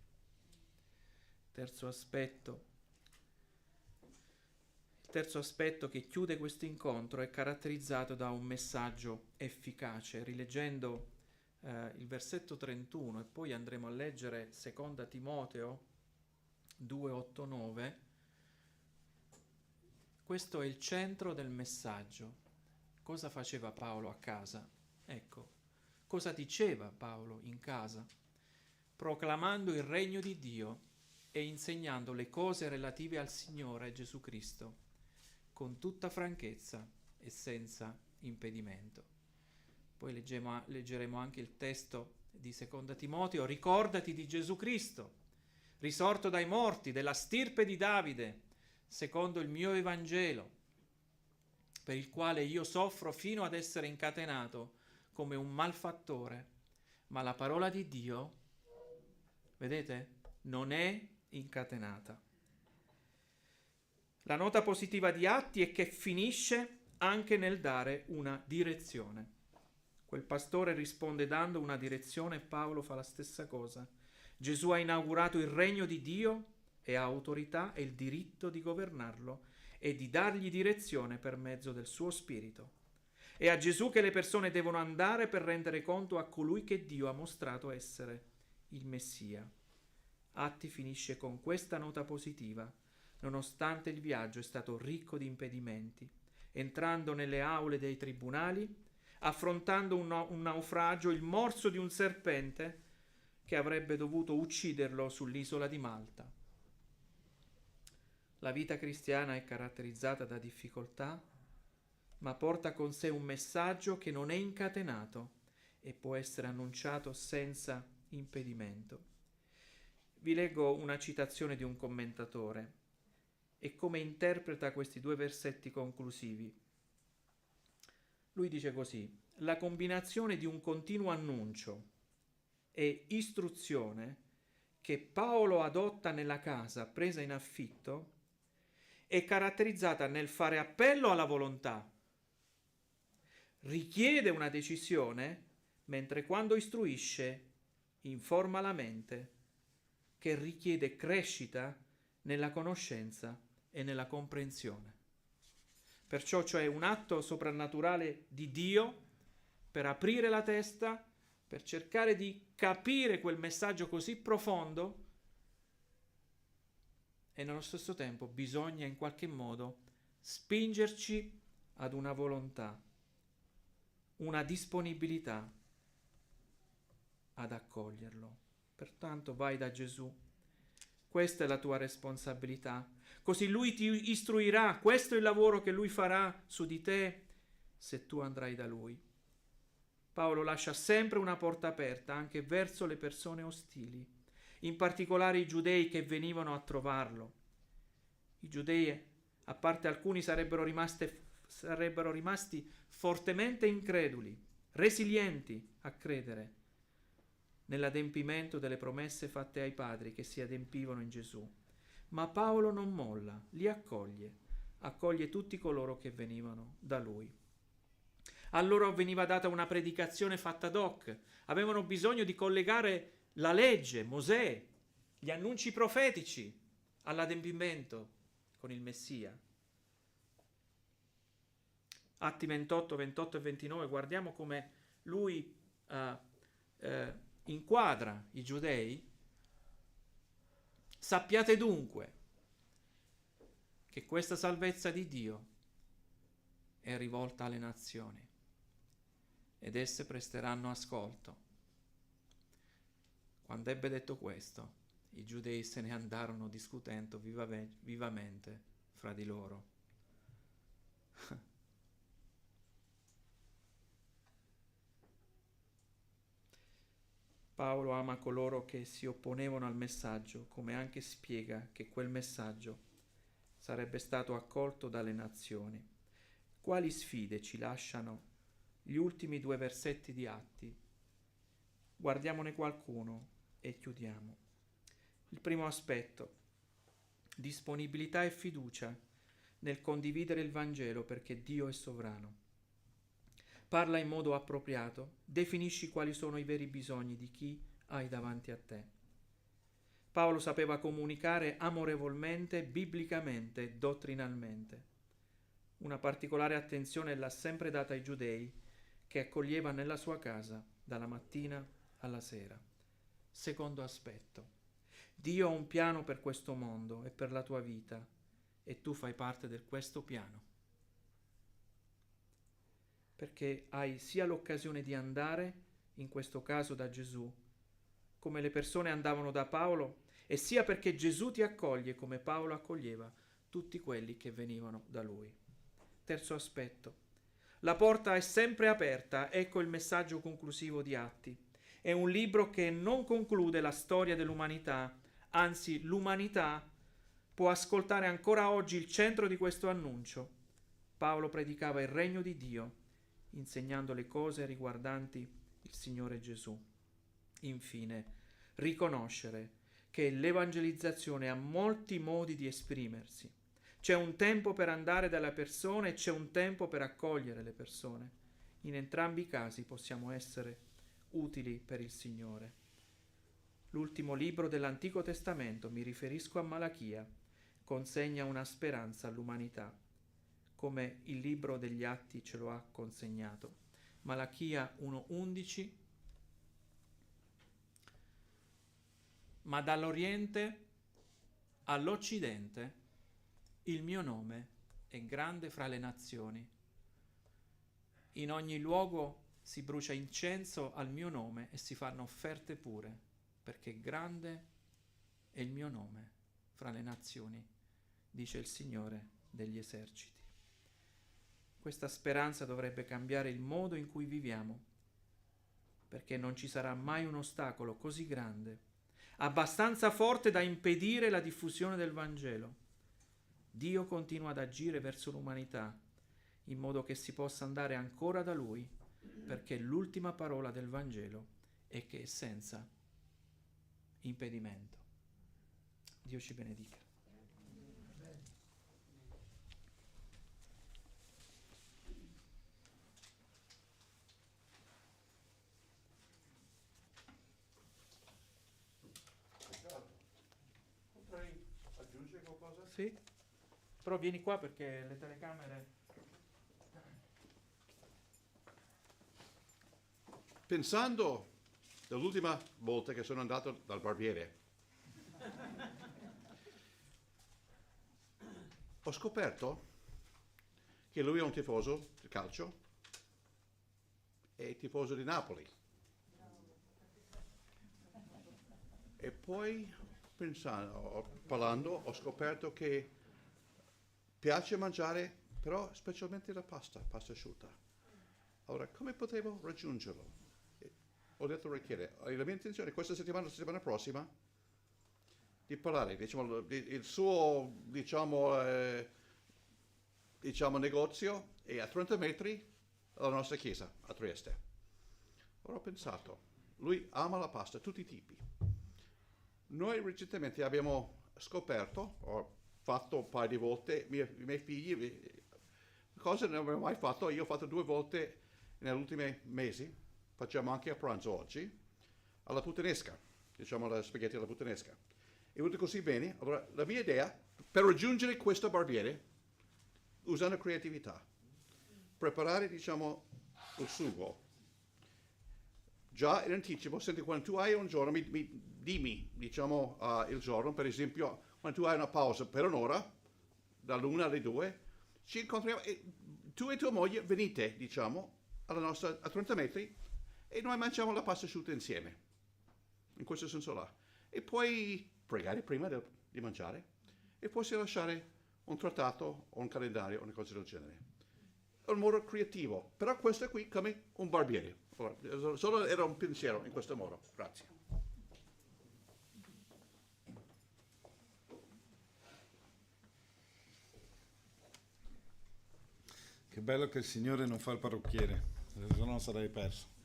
Terzo aspetto. Il terzo aspetto che chiude questo incontro è caratterizzato da un messaggio efficace. Rileggendo il versetto 31 e poi andremo a leggere 2 Timoteo 2, 8, 9, questo è il centro del messaggio. Cosa faceva Paolo a casa? Ecco, cosa diceva Paolo in casa? Proclamando il regno di Dio e insegnando le cose relative al Signore Gesù Cristo, con tutta franchezza e senza impedimento. Poi leggeremo anche il testo di 2 Timoteo, ricordati di Gesù Cristo, risorto dai morti, della stirpe di Davide, secondo il mio Evangelo, per il quale io soffro fino ad essere incatenato come un malfattore, ma la parola di Dio, vedete, non è incatenata. La nota positiva di Atti è che finisce anche nel dare una direzione. Quel pastore risponde dando una direzione e Paolo fa la stessa cosa. Gesù ha inaugurato il regno di Dio e ha autorità e il diritto di governarlo e di dargli direzione per mezzo del suo spirito. È a Gesù che le persone devono andare per rendere conto a colui che Dio ha mostrato essere il Messia. Atti finisce con questa nota positiva, nonostante il viaggio è stato ricco di impedimenti, entrando nelle aule dei tribunali, affrontando un naufragio, il morso di un serpente che avrebbe dovuto ucciderlo sull'isola di Malta. La vita cristiana è caratterizzata da difficoltà, ma porta con sé un messaggio che non è incatenato e può essere annunciato senza impedimento. Vi leggo una citazione di un commentatore e come interpreta questi due versetti conclusivi. Lui dice così: la combinazione di un continuo annuncio e istruzione che Paolo adotta nella casa presa in affitto è caratterizzata nel fare appello alla volontà, richiede una decisione, mentre quando istruisce informa la mente, che richiede crescita nella conoscenza e nella comprensione. Perciò, cioè, un atto soprannaturale di Dio per aprire la testa, per cercare di capire quel messaggio così profondo, e nello stesso tempo bisogna in qualche modo spingerci ad una volontà. una disponibilità ad accoglierlo. Pertanto vai da Gesù. Questa è la tua responsabilità. Così Lui ti istruirà. Questo è il lavoro che Lui farà su di te se tu andrai da Lui. Paolo lascia sempre una porta aperta anche verso le persone ostili, in particolare i giudei che venivano a trovarlo. I giudei, a parte alcuni, sarebbero rimasti fortemente increduli, resilienti a credere nell'adempimento delle promesse fatte ai padri che si adempivano in Gesù. Ma Paolo non molla, li accoglie tutti coloro che venivano da lui. A loro veniva data una predicazione fatta ad hoc, avevano bisogno di collegare la legge, Mosè, gli annunci profetici all'adempimento con il Messia. Atti 28, 28 e 29, guardiamo come lui inquadra i giudei. Sappiate dunque che questa salvezza di Dio è rivolta alle nazioni ed esse presteranno ascolto. Quando ebbe detto questo, i giudei se ne andarono discutendo vivamente fra di loro. Paolo ama coloro che si opponevano al messaggio, come anche spiega che quel messaggio sarebbe stato accolto dalle nazioni. Quali sfide ci lasciano gli ultimi 2 versetti di Atti? Guardiamone qualcuno e chiudiamo. Il primo aspetto: disponibilità e fiducia nel condividere il Vangelo perché Dio è sovrano. Parla in modo appropriato, definisci quali sono i veri bisogni di chi hai davanti a te. Paolo sapeva comunicare amorevolmente, biblicamente, dottrinalmente. Una particolare attenzione l'ha sempre data ai giudei che accoglieva nella sua casa dalla mattina alla sera. Secondo aspetto: Dio ha un piano per questo mondo e per la tua vita e tu fai parte di questo piano, perché hai sia l'occasione di andare, in questo caso da Gesù, come le persone andavano da Paolo, e sia perché Gesù ti accoglie come Paolo accoglieva tutti quelli che venivano da lui. Terzo aspetto: la porta è sempre aperta. Ecco il messaggio conclusivo di Atti. È un libro che non conclude la storia dell'umanità, anzi l'umanità può ascoltare ancora oggi il centro di questo annuncio. Paolo predicava il regno di Dio, insegnando le cose riguardanti il Signore Gesù. Infine, riconoscere che l'evangelizzazione ha molti modi di esprimersi. C'è un tempo per andare dalle persone e c'è un tempo per accogliere le persone. In entrambi i casi possiamo essere utili per il Signore. L'ultimo libro dell'Antico Testamento, mi riferisco a Malachia, consegna una speranza all'umanità, come il libro degli Atti ce lo ha consegnato. Malachia 1:11: ma dall'Oriente all'Occidente il mio nome è grande fra le nazioni. In ogni luogo si brucia incenso al mio nome e si fanno offerte pure, perché grande è il mio nome fra le nazioni, dice il Signore degli eserciti. Questa speranza dovrebbe cambiare il modo in cui viviamo, perché non ci sarà mai un ostacolo così grande, abbastanza forte da impedire la diffusione del Vangelo. Dio continua ad agire verso l'umanità, in modo che si possa andare ancora da Lui, perché l'ultima parola del Vangelo è che è senza impedimento. Dio ci benedica. Potrei aggiungere qualcosa? Sì, però vieni qua perché le telecamere... Pensando all'ultima volta che sono andato dal barbiere, ho scoperto che lui è un tifoso di calcio è tifoso di Napoli. E poi parlando, ho scoperto che piace mangiare, però specialmente la pasta asciutta. Allora, come potevo raggiungerlo? Ho detto a Rachele, la mia intenzione questa settimana prossima, di parlare, diciamo, il suo, diciamo, negozio è a 30 metri dalla nostra chiesa a Trieste. Ora ho pensato, lui ama la pasta, tutti i tipi. Noi recentemente abbiamo scoperto, ho fatto un paio di volte, i miei figli, cose non avevo mai fatto, io ho fatto 2 volte negli ultimi mesi, facciamo anche a pranzo oggi, alla puttanesca, diciamo la spaghetti alla puttanesca. È venuto così bene, allora la mia idea, per raggiungere questo barbiere, usando creatività, preparare, diciamo, il sugo, già in anticipo, senti, quando tu hai un giorno, dimmi, diciamo, il giorno, per esempio, quando tu hai una pausa per un'ora, dall'1 alle 2, ci incontriamo, e tu e tua moglie venite, diciamo, alla nostra, a 30 metri, e noi mangiamo la pasta asciutta insieme, in questo senso là. E poi pregare prima di mangiare, e poi si lasciare un trattato o un calendario o una cosa del genere. È un modo creativo, però questo è qui come un barbiere. Allora, solo era un pensiero in questo modo. Grazie. Che bello che il Signore non fa il parrucchiere, se no sarei perso.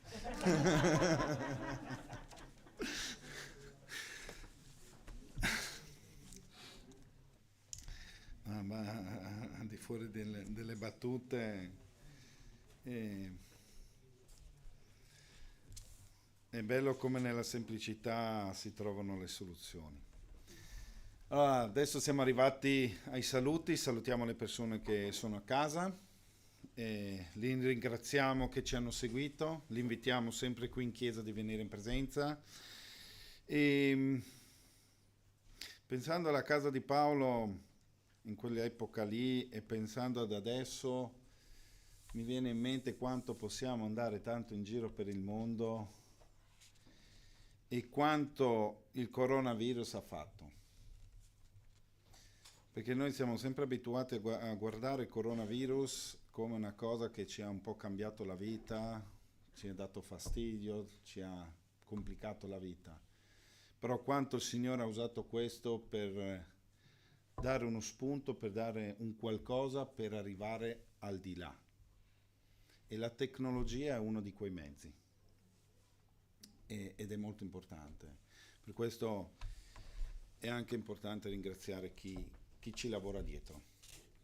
Ma al di fuori delle battute, è bello come nella semplicità si trovano le soluzioni. Allora, adesso siamo arrivati ai saluti, salutiamo le persone che sono a casa, li ringraziamo che ci hanno seguito, li invitiamo sempre qui in chiesa di venire in presenza. E pensando alla casa di Paolo in quell'epoca lì e pensando ad adesso, mi viene in mente quanto possiamo andare tanto in giro per il mondo e quanto il coronavirus ha fatto. Perché noi siamo sempre abituati a guardare il coronavirus come una cosa che ci ha un po' cambiato la vita, ci ha dato fastidio, ci ha complicato la vita. Però quanto il Signore ha usato questo per dare uno spunto, per dare un qualcosa per arrivare al di là. E la tecnologia è uno di quei mezzi. Ed è molto importante. Per questo è anche importante ringraziare chi ci lavora dietro,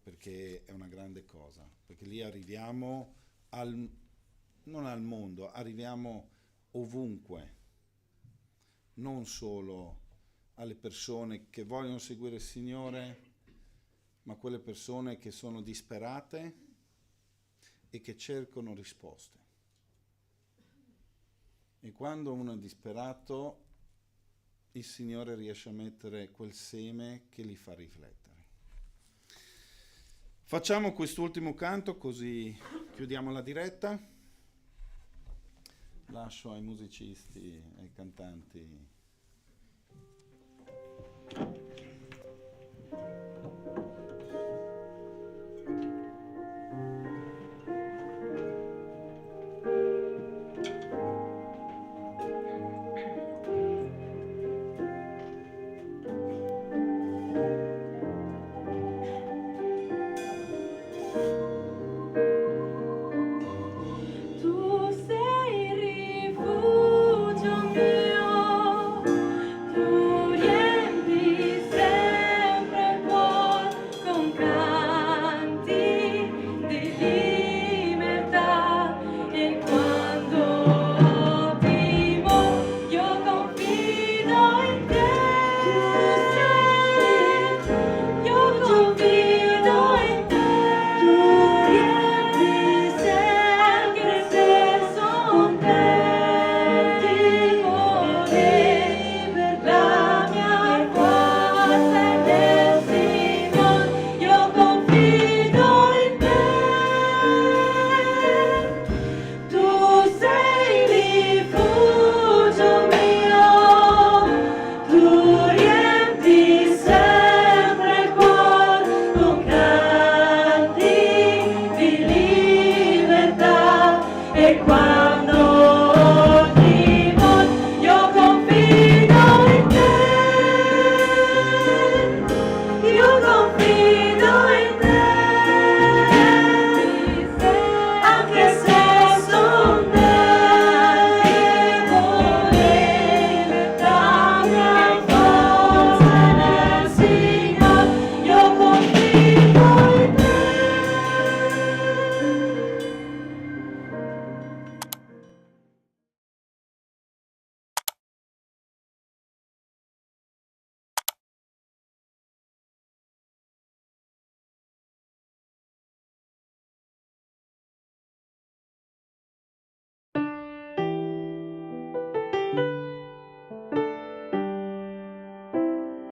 perché è una grande cosa, perché lì arriviamo non al mondo, arriviamo ovunque, non solo alle persone che vogliono seguire il Signore, ma quelle persone che sono disperate e che cercano risposte. E quando uno è disperato, il Signore riesce a mettere quel seme che li fa riflettere. Facciamo quest'ultimo canto così chiudiamo la diretta. Lascio ai musicisti, ai cantanti.